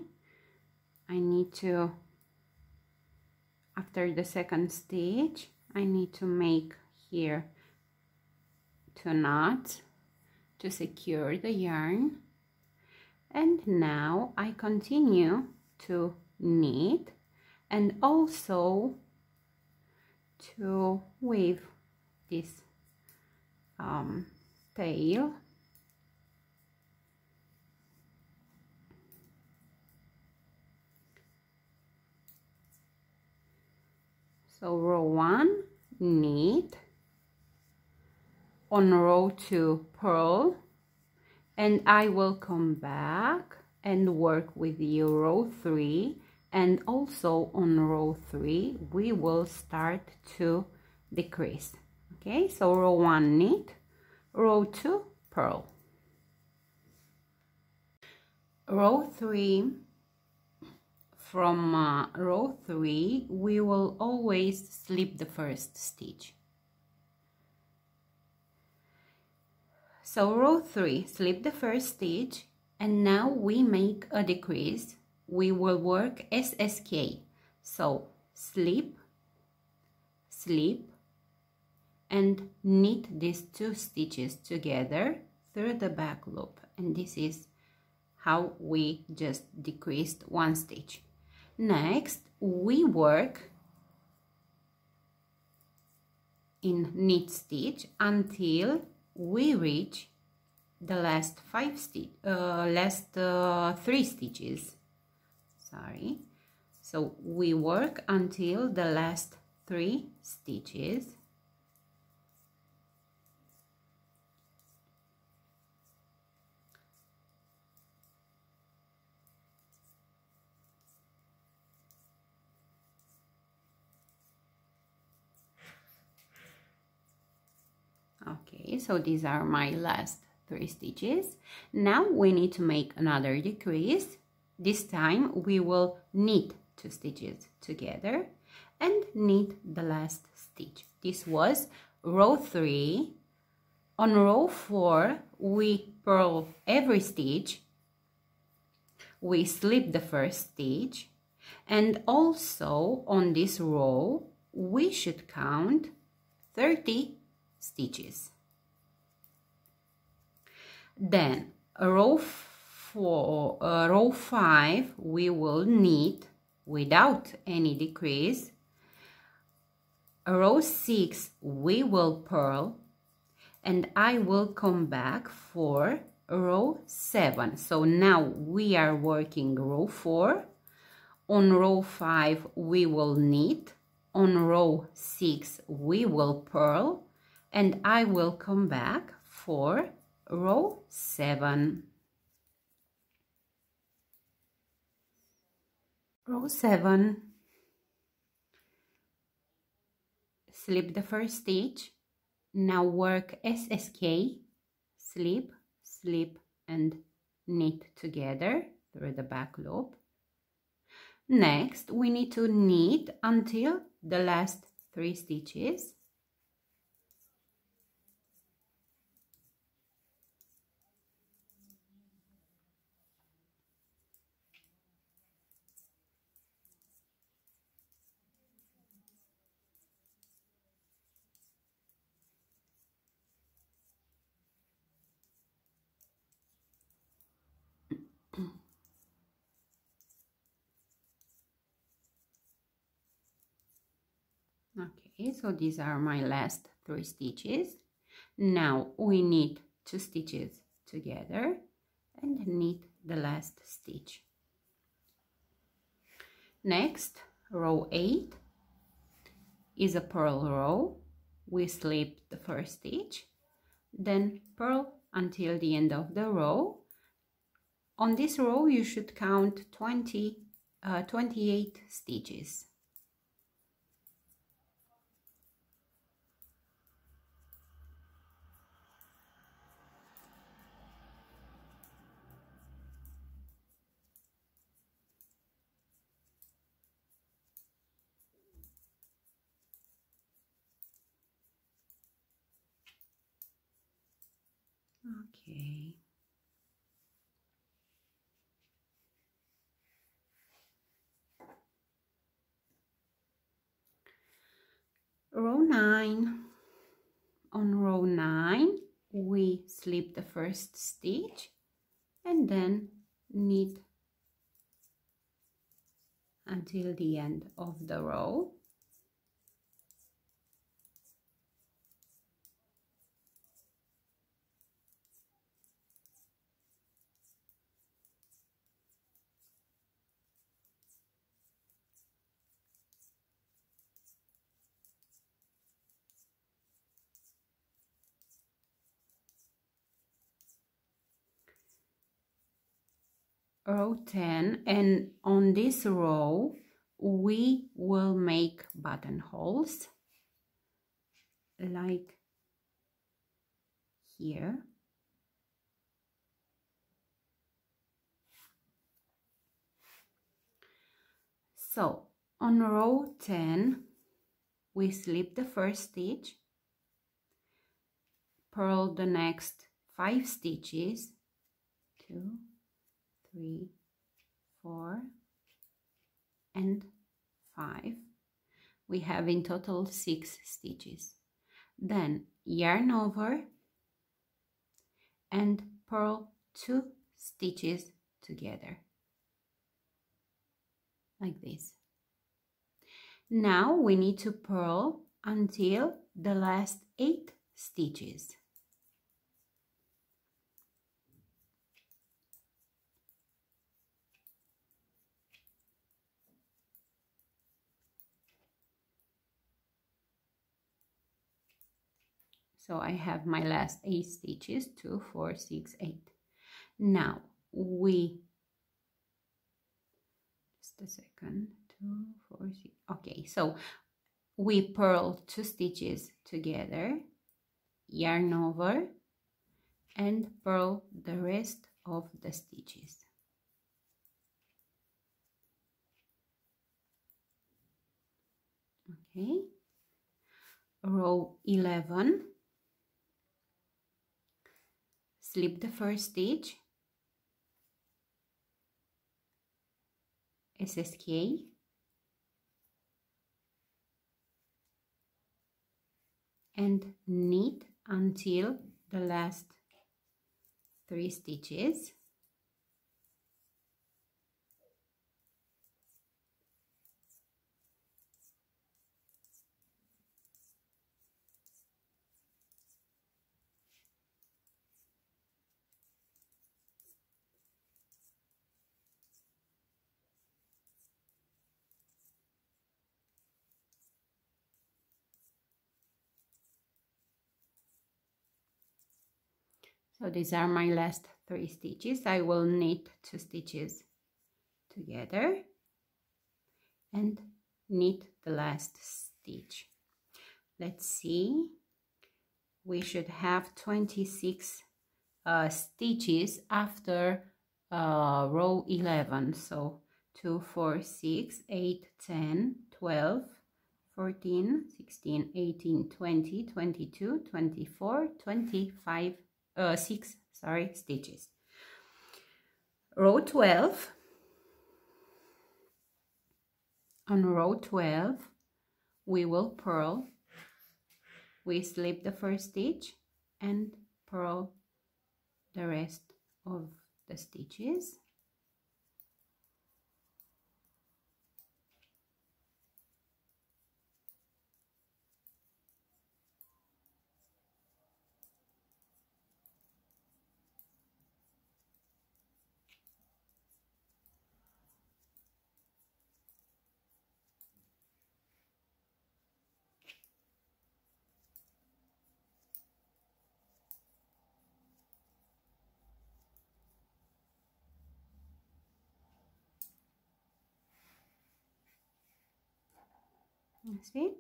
I need to, after the second stitch, I need to make here 2 knots to secure the yarn, and now I continue to knit and also to weave this tail. So row 1 knit, on row 2 purl, and I will come back and work with you row 3, and also on row 3 we will start to decrease. Okay, so row 1 knit, row 2 purl. Row 3, from row 3 we will always slip the first stitch. So row 3, slip the first stitch, and now we make a decrease. We will work SSK. So slip, slip, and knit these 2 stitches together through the back loop. And this is how we just decreased 1 stitch. Next, we work in knit stitch until we reach the last 3 stitches. Sorry. So we work until the last 3 stitches. Okay, so these are my last 3 stitches. Now we need to make another decrease. This time we will knit 2 stitches together and knit the last stitch. This was row 3. On row 4 we purl every stitch, we slip the first stitch, and also on this row we should count 30 stitches. Then row 5 we will knit without any decrease. Row 6 we will purl, and I will come back for row 7. So now we are working row 4. On row 5 we will knit. On row 6 we will purl, and I will come back for row 7. Row 7, slip the first stitch. Now work SSK, slip, slip, and knit together through the back loop. Next, we need to knit until the last 3 stitches. Okay, so these are my last 3 stitches. Now we knit 2 stitches together and knit the last stitch. Next, row 8 is a purl row. We slip the first stitch then purl until the end of the row. On this row you should count 28 stitches. Okay. Row 9. On row 9 we slip the first stitch and then knit until the end of the row. Row 10, and on this row we will make buttonholes like here. So on row 10 we slip the first stitch, purl the next 5 stitches, 2, 3, 4 and 5. We have in total 6 stitches. Then yarn over and purl 2 stitches together like this. Now we need to purl until the last 8 stitches. So I have my last 8 stitches, 2, 4, 6, 8. Now we, just a second, 2, 4, 6. Okay, so we purl 2 stitches together, yarn over and purl the rest of the stitches. Okay, row 11, slip the first stitch, SSK, and knit until the last 3 stitches. So these are my last 3 stitches. I will knit 2 stitches together and knit the last stitch. Let's see, we should have 26 stitches after row 11. So 2, 4, 6, 8, 10, 12, 14, 16, 18, 20, 22, 24, 25, 6 stitches. Row 12. On row 12 we will purl, we slip the first stitch and purl the rest of the stitches. See,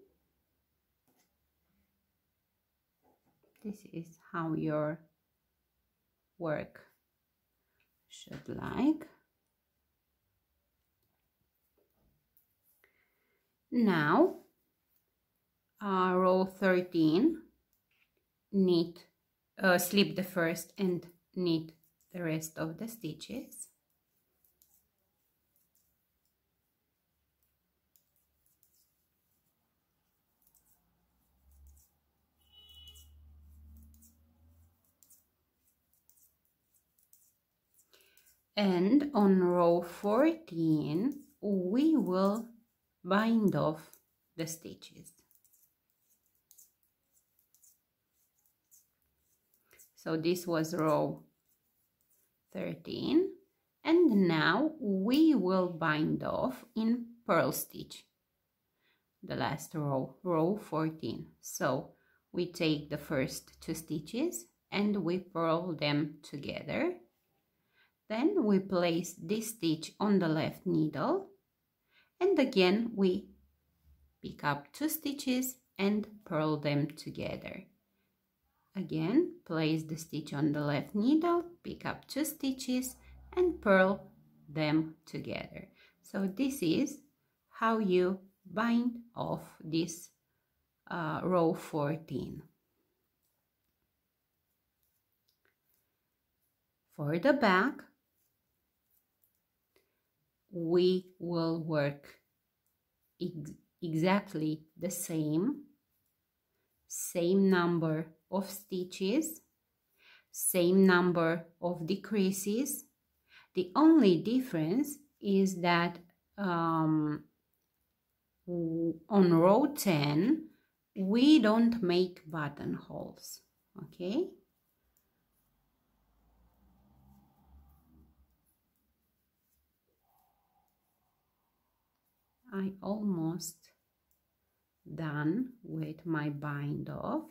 this is how your work should like. Now row 13, knit, slip the first and knit the rest of the stitches. And on row 14 we will bind off the stitches. So this was row 13, and now we will bind off in purl stitch the last row, row 14. So we take the first 2 stitches and we purl them together. Then we place this stitch on the left needle, and again we pick up 2 stitches and purl them together. Again, place the stitch on the left needle, pick up 2 stitches and purl them together. So this is how you bind off this row 14. For the back, we will work exactly the same number of stitches, same number of decreases. The only difference is that on row 10 we don't make buttonholes, okay? I almost done with my bind off.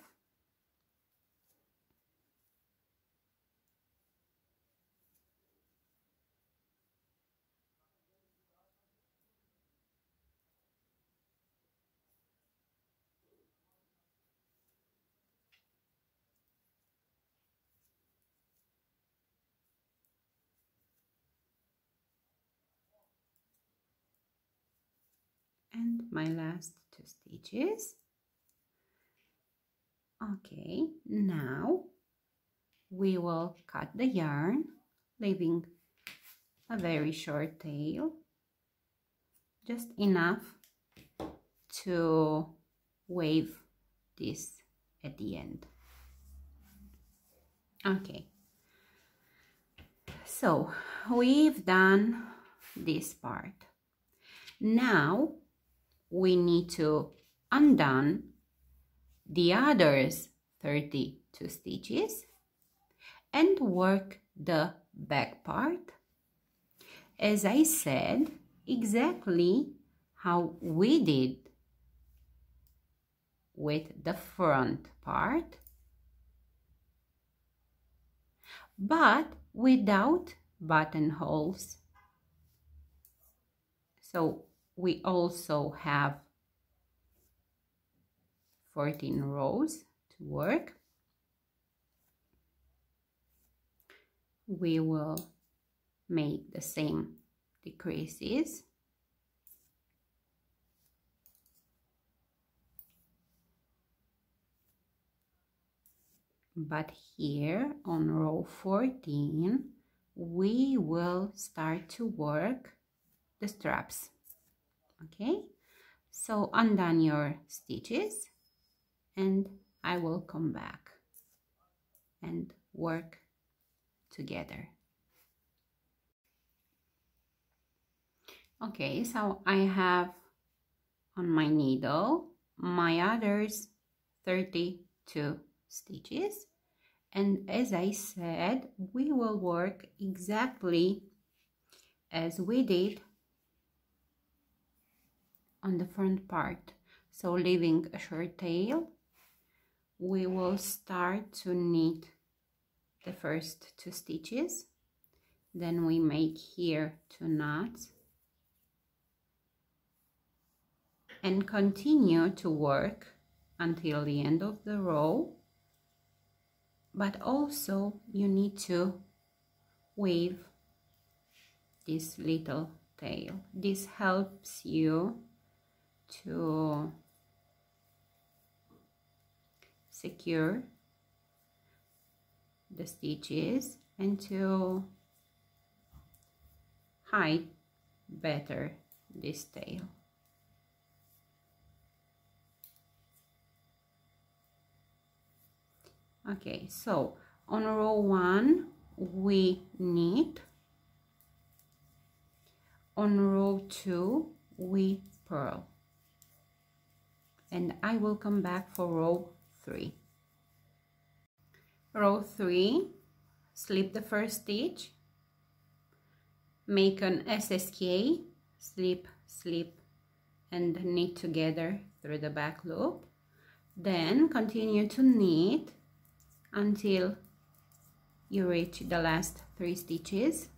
And my last 2 stitches. Okay, now we will cut the yarn, leaving a very short tail, just enough to wave this at the end. Okay, so we've done this part. Now we need to undo the others 32 stitches and work the back part, as I said, exactly how we did with the front part, but without buttonholes. So we also have 14 rows to work. We will make the same decreases. But here on row 14, we will start to work the straps. Okay, so undo your stitches and I will come back and work together. Okay, so I have on my needle my others 32 stitches, and as I said, we will work exactly as we did on the front part. So leaving a short tail, we will start to knit the first 2 stitches, then we make here 2 knots, and continue to work until the end of the row, but also you need to weave this little tail. This helps you to secure the stitches and to hide better this tail. Okay, so on row 1 we knit, on row 2 we purl, and I will come back for row 3. Row 3, slip the first stitch, make an SSK, slip, slip, and knit together through the back loop. Then continue to knit until you reach the last 3 stitches.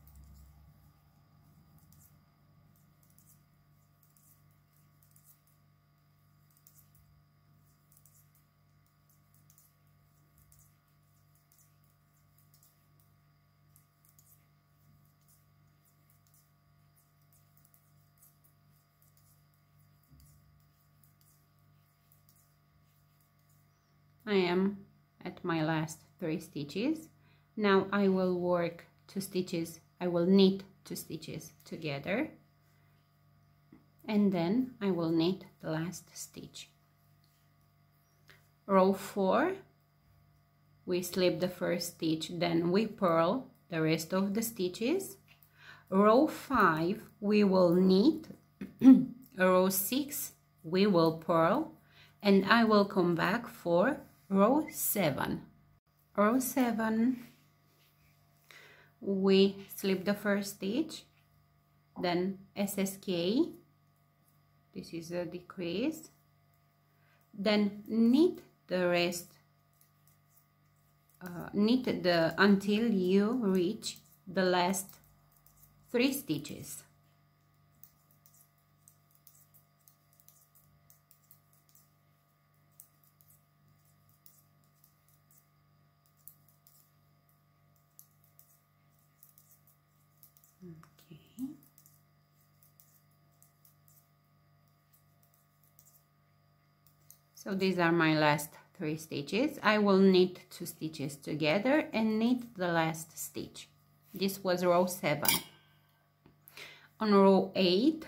I am at my last 3 stitches. Now I will work 2 stitches, I will knit 2 stitches together, and then I will knit the last stitch. Row 4, we slip the first stitch, then we purl the rest of the stitches. Row 5, we will knit. Row 6, we will purl, and I will come back for row 7. Row 7, we slip the first stitch, then SSK, this is a decrease, then knit the rest, until you reach the last 3 stitches. Okay. So these are my last 3 stitches. I will knit 2 stitches together and knit the last stitch. This was row 7. On row 8,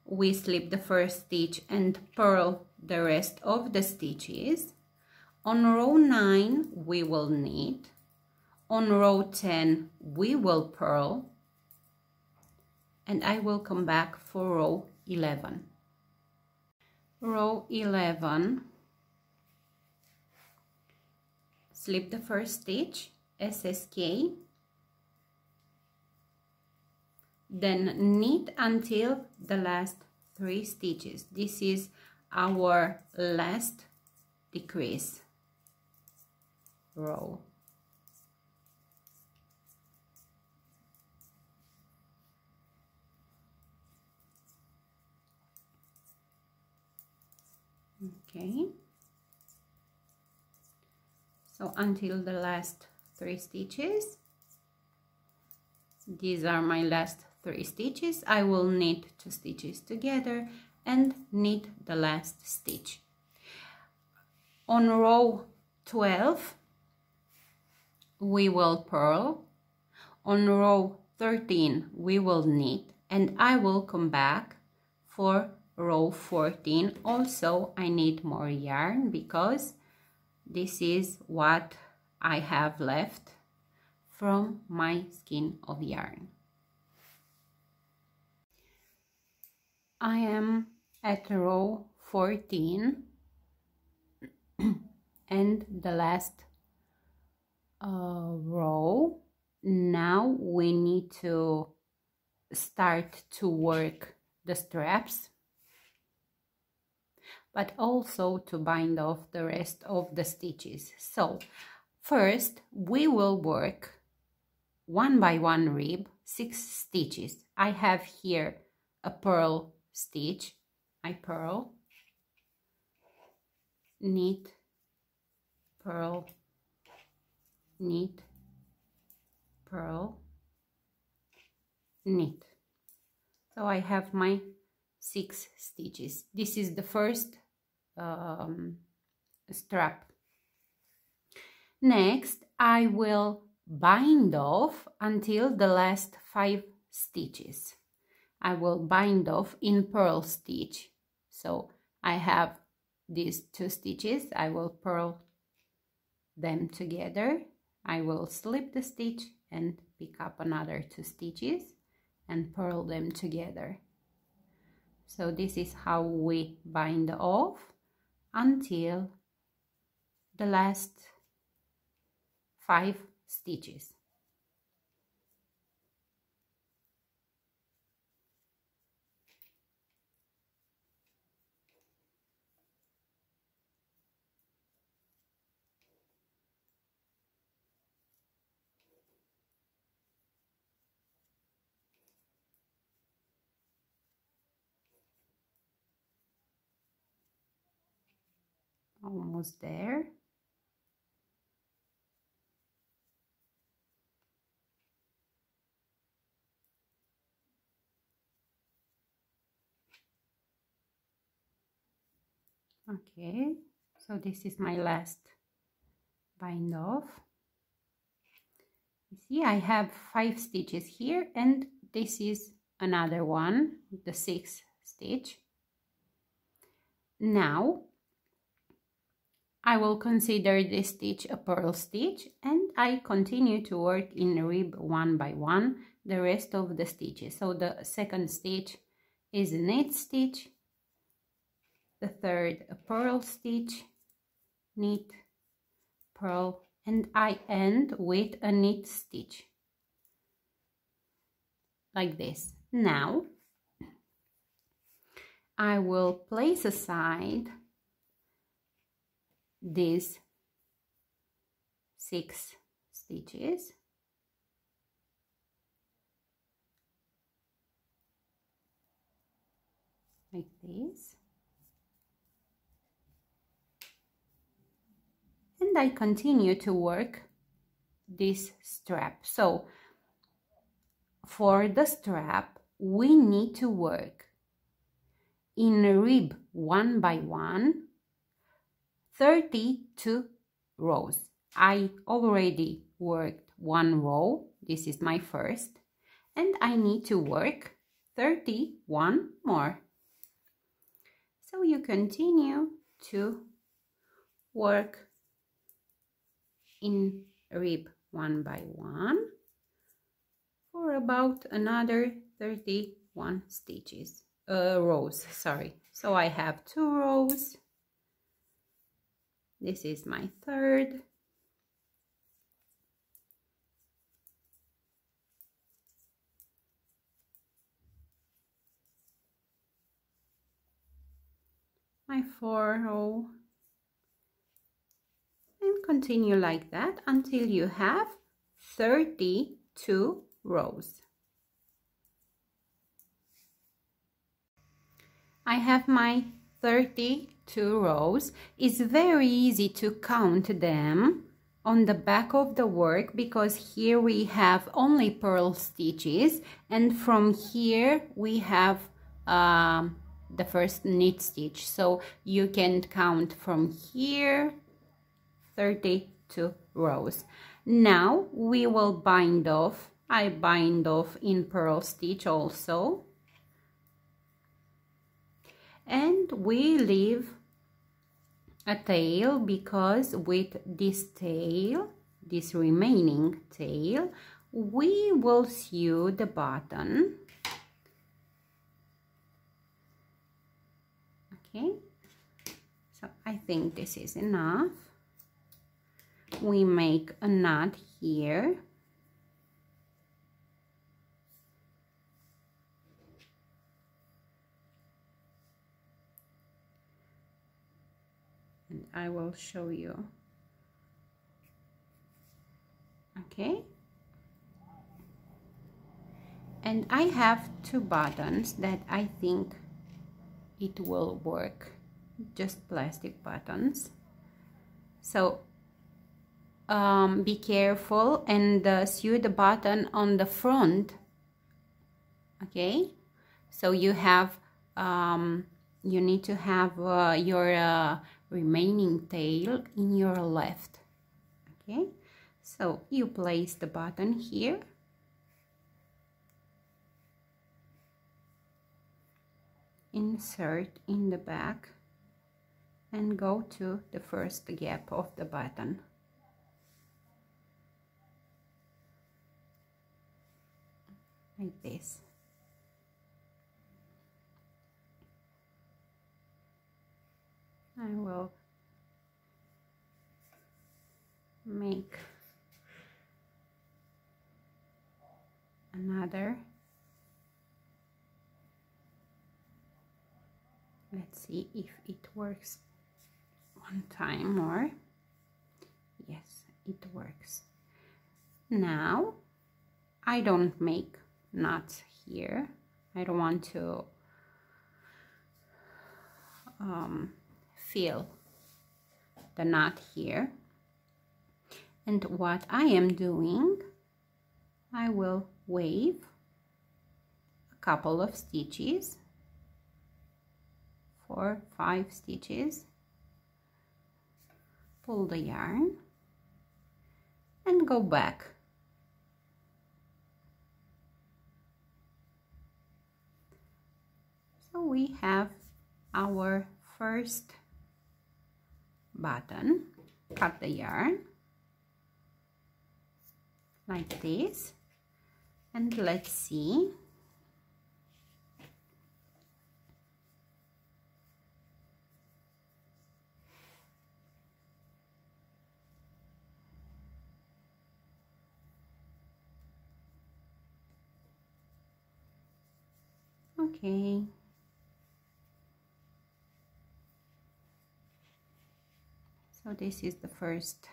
we slip the first stitch and purl the rest of the stitches. On row 9, we will knit. On row 10, we will purl, and I will come back for row 11. Row 11, slip the first stitch, SSK, then knit until the last 3 stitches. This is our last decrease row. Okay, so until the last 3 stitches. These are my last 3 stitches. I will knit 2 stitches together and knit the last stitch. On row 12, we will purl. On row 13, we will knit, and I will come back for row 14. Also, I need more yarn because this is what I have left from my skein of yarn. I am at row 14 and the last row. Now we need to start to work the straps, but also to bind off the rest of the stitches. So first we will work 1 by 1 rib, 6 stitches. I have here a purl stitch I purl, knit, purl, knit, purl, knit. So I have my 6 stitches. This is the first strap. Next, I will bind off until the last 5 stitches. I will bind off in purl stitch. So I have these 2 stitches. I will purl them together. I will slip the stitch and pick up another 2 stitches and purl them together. So this is how we bind off until the last 5 stitches. Almost there. Okay, so this is my last bind off. You see, I have 5 stitches here, and this is another one, the 6th stitch. Now I will consider this stitch a purl stitch, and I continue to work in rib one by one the rest of the stitches. So the 2nd stitch is a knit stitch, the 3rd a purl stitch, knit, purl, and I end with a knit stitch like this. Now I will place aside these 6 stitches like this, and I continue to work this strap. So for the strap we need to work in rib one by one 32 rows. I already worked 1 row, this is my first, and I need to work 31 more. So you continue to work in rib one by one for about another 31 stitches, rows, sorry. So I have 2 rows. This is my 3rd. My 4th row. And continue like that until you have 32 rows. I have my 32 rows. It's very easy to count them on the back of the work because here we have only purl stitches, and from here we have the first knit stitch, so you can count from here 32 rows. Now we will bind off. I bind off in purl stitch also, and we leave a tail because with this tail, this remaining tail, we will sew the button. Okay, so I think this is enough. We make a knot here. And I will show you. Okay. And I have 2 buttons that I think it will work. Just plastic buttons. So be careful and sew the button on the front. Okay, so you have you need to have your remaining tail in your left. Okay, so you place the button here, insert in the back, and go to the first gap of the button. Like this. I will make another. Let's see if it works one time more. Yes, it works. Now I don't make knots here. I don't want to fill the knot here. And what I am doing, I will weave a couple of stitches, 4 or 5 stitches, pull the yarn and go back. So we have our first button. Cut the yarn like this, and let's see. Okay. So this is the first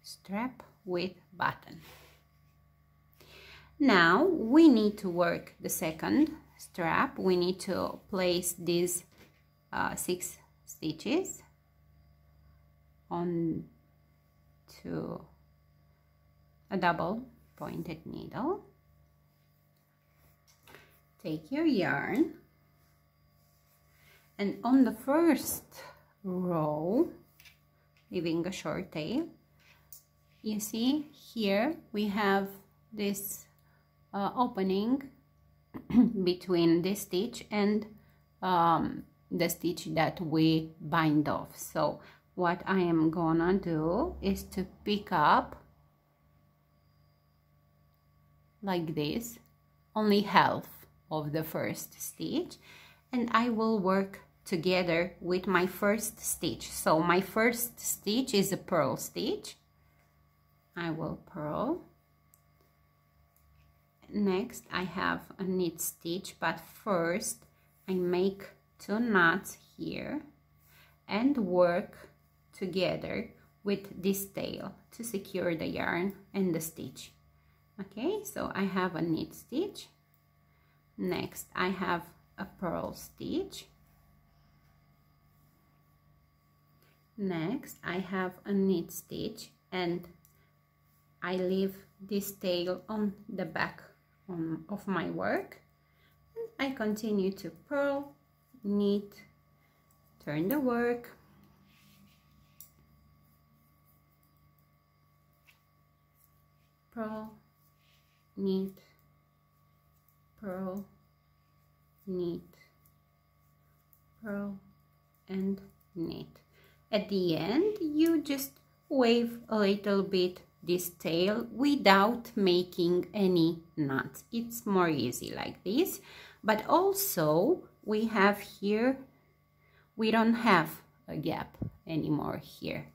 strap with button. Now we need to work the second strap. We need to place these 6 stitches on to a double pointed needle. Take your yarn, and on the first row, leaving a short tail, you see here we have this opening between this stitch and the stitch that we bind off. So what I am gonna do is to pick up like this, only half of the first stitch, and I will work together with my first stitch. So my first stitch is a purl stitch. I will purl. Next I have a knit stitch, but first I make 2 knots here and work together with this tail to secure the yarn and the stitch. Okay, so I have a knit stitch. Next I have a purl stitch. Next I have a knit stitch, and I leave this tail on the back of my work, and I continue to purl, knit, turn the work, purl, knit, purl, knit, purl, and knit. At the end you just wave a little bit this tail without making any knots. It's more easy like this. But also we have here, we don't have a gap anymore here.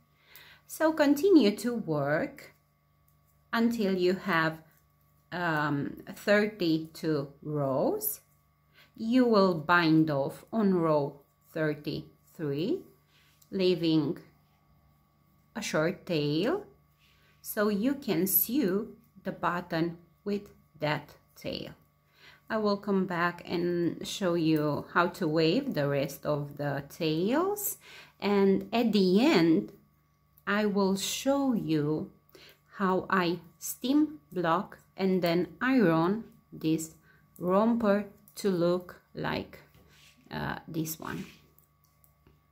So continue to work until you have 32 rows. You will bind off on row 33, leaving a short tail, so you can sew the button with that tail. I will come back and show you how to weave the rest of the tails, and at the end I will show you how I steam block and then iron this romper to look like this one.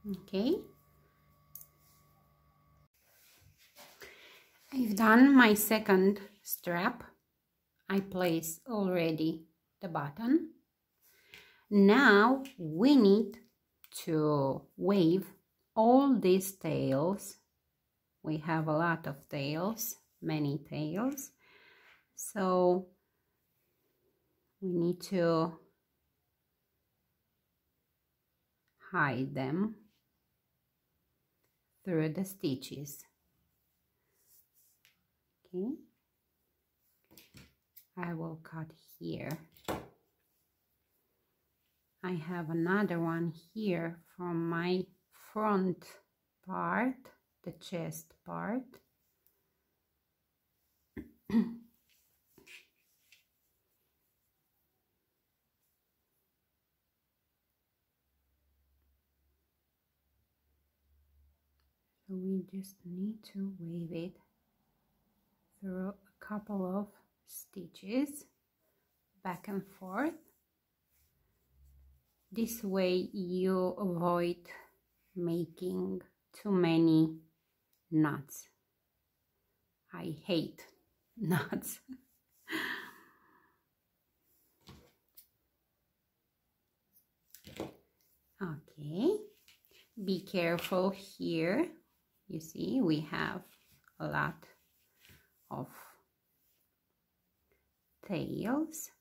Okay, I've done my second strap. I place already the button. Now we need to weave all these tails. We have a lot of tails, many tails, so we need to hide them through the stitches. Okay, I will cut here. I have another one here from my front part, the chest part. So we just need to weave it through a couple of stitches back and forth. This way you avoid making too many knots. I hate knots. Okay, be careful here. You see, we have a lot of tails,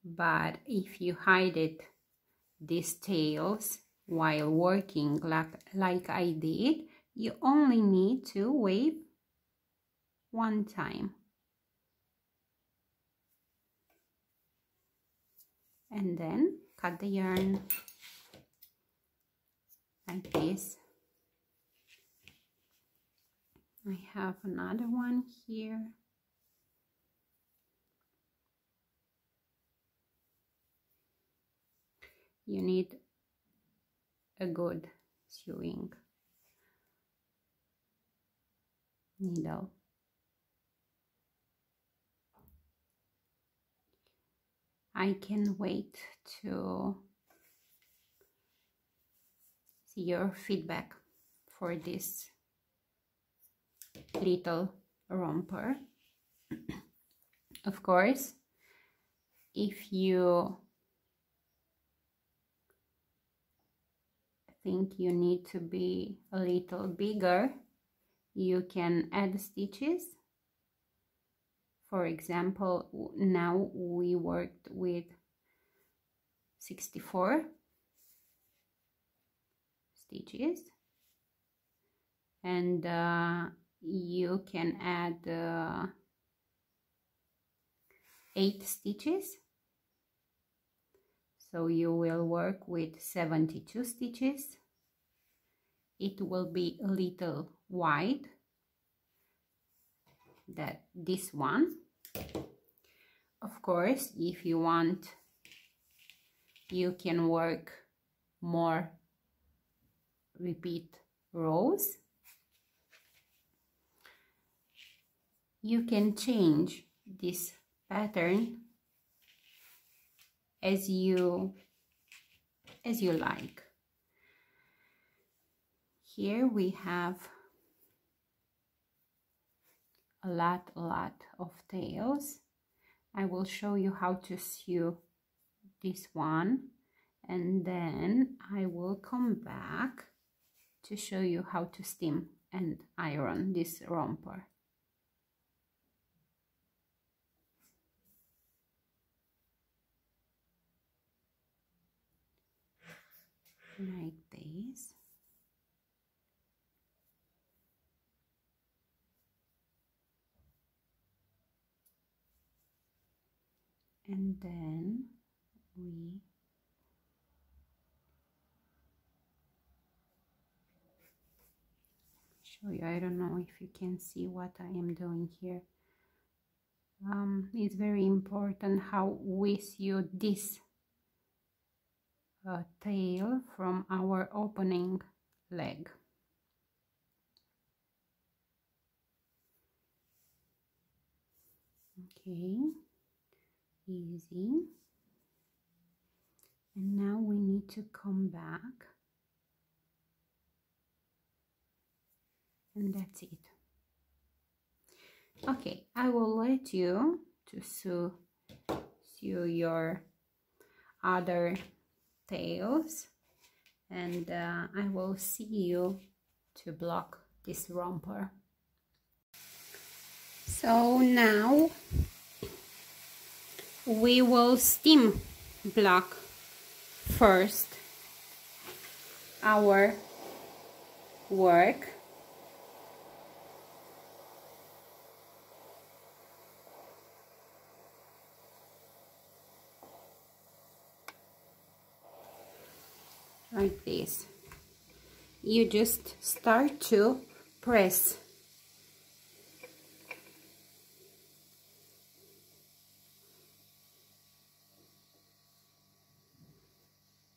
but if you hide it, these tails, while working like I did, you only need to weave one time. And then cut the yarn like this. I have another one here. You need a good sewing needle. I can wait to see your feedback for this little romper. Of course, if you think you need to be a little bigger, you can add stitches. For example, now we worked with 64 stitches, and you can add 8 stitches, so you will work with 72 stitches. It will be a little wide, that this one. Of course, if you want, you can work more repeat rows. You can change this pattern as you like. Here we have a lot of tails. I will show you how to sew this one, and then I will come back to show you how to steam and iron this romper. Like this. And then we show you. I don't know if you can see what I am doing here. It's very important how we sew this tail from our opening leg. Okay, easy. And now we need to come back, and that's it. Okay, I will let you to sew your other tails, and I will see you to block this romper. So now we will steam block first our work. Like this. You just start to press.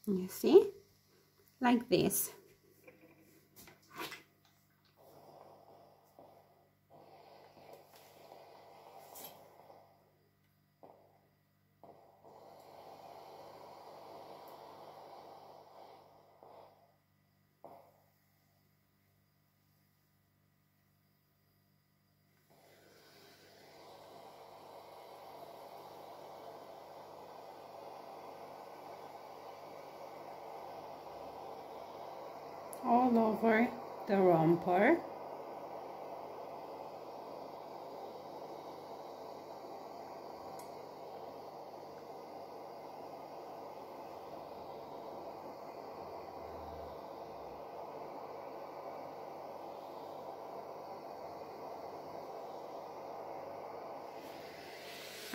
You see? Like this. All over the romper.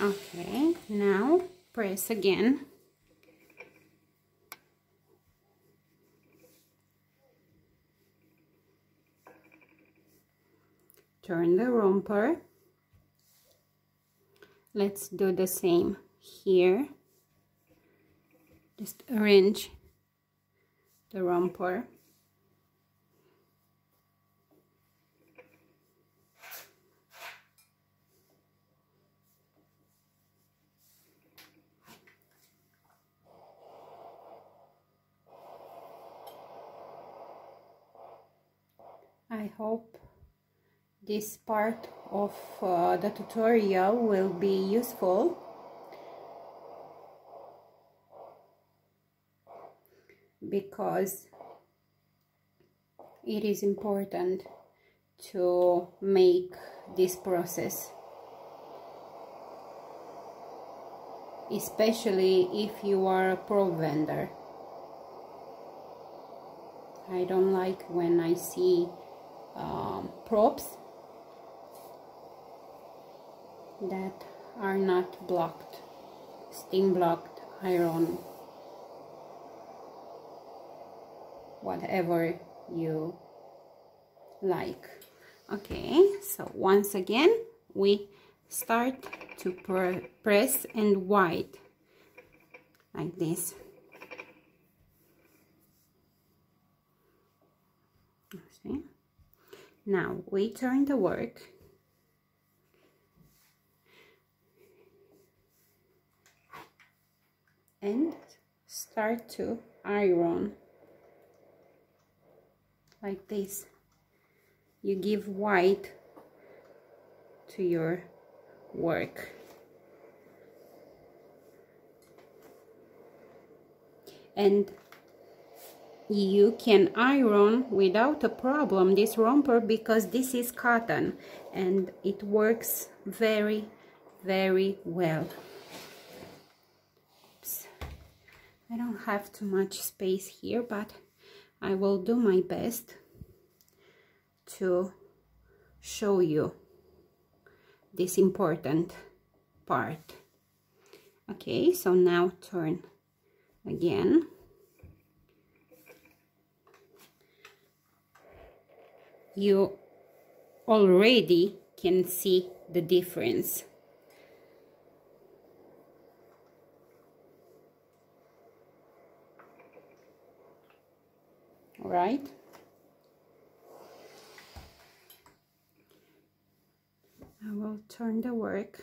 Okay, now press again. Turn the romper. Let's do the same here. Just arrange the romper. I hope this part of the tutorial will be useful. Because it is important to make this process, especially if you are a pro vendor. I don't like when I see props that are not blocked, steam blocked, iron, whatever you like. Okay, so once again we start to press and wide like this. See? Now we turn the work and start to iron like this. You give white to your work. And you can iron without a problem this romper because this is cotton and it works very, very well. Oops. I don't have too much space here, but I will do my best to show you this important part. Okay, so now turn again. You already can see the difference. All right. I will turn the work,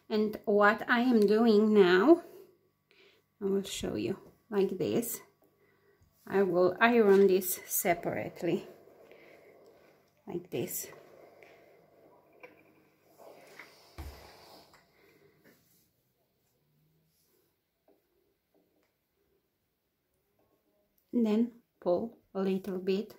and what I am doing now, I will show you like this. I will iron this separately like this. And then pull a little bit.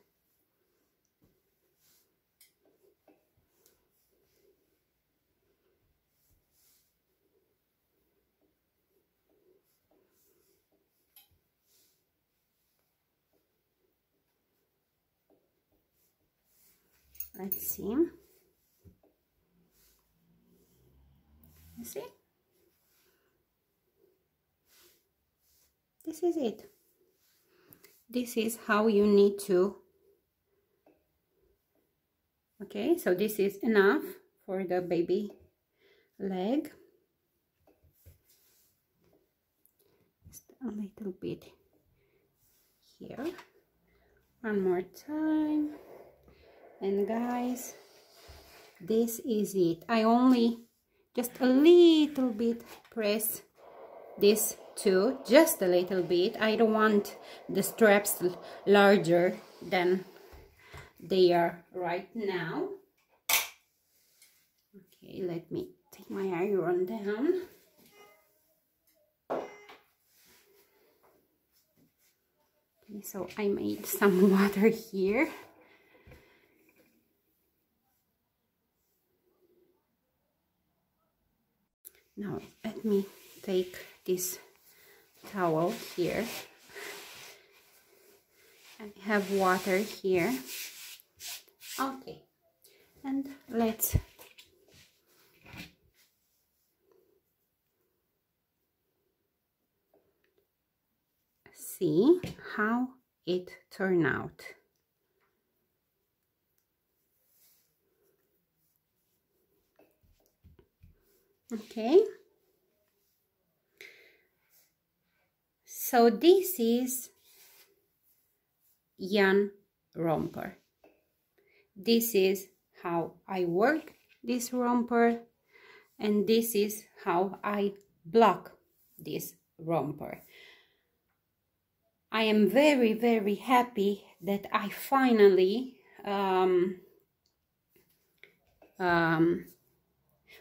Let's see. You see? This is it. This is how you need to. Okay, so this is enough for the baby leg. Just a little bit here. One more time. And guys, this is it. I only just a little bit press this too, just a little bit. I don't want the straps larger than they are right now. Okay, let me take my iron down. Okay, so I made some water here. Now let me take this towel here. I have water here. Okay, and let's see how it turned out. Okay, so this is yarn romper. This is how I work this romper, and this is how I block this romper. I am very, very happy that I finally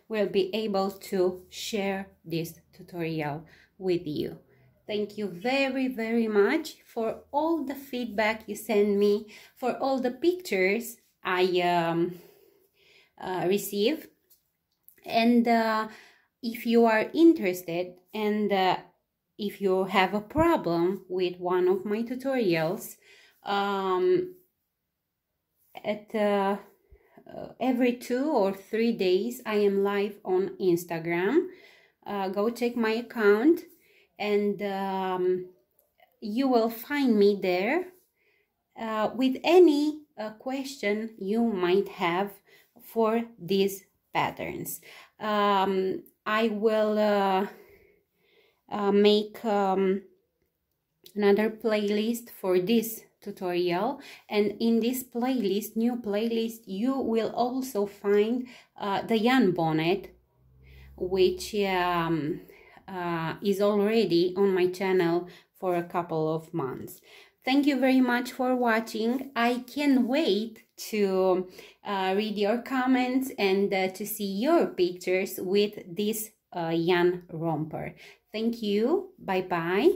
will be able to share this tutorial with you. Thank you very, very much for all the feedback you send me, for all the pictures I receive. And if you are interested, and if you have a problem with one of my tutorials, every 2 or 3 days I am live on Instagram. Go check my account, and you will find me there with any question you might have for these patterns. I will make another playlist for this tutorial, and in this playlist, new playlist, you will also find the yarn bonnet, which is already on my channel for a couple of months. Thank you very much for watching. I can't wait to read your comments and to see your pictures with this yarn romper. Thank you. Bye bye.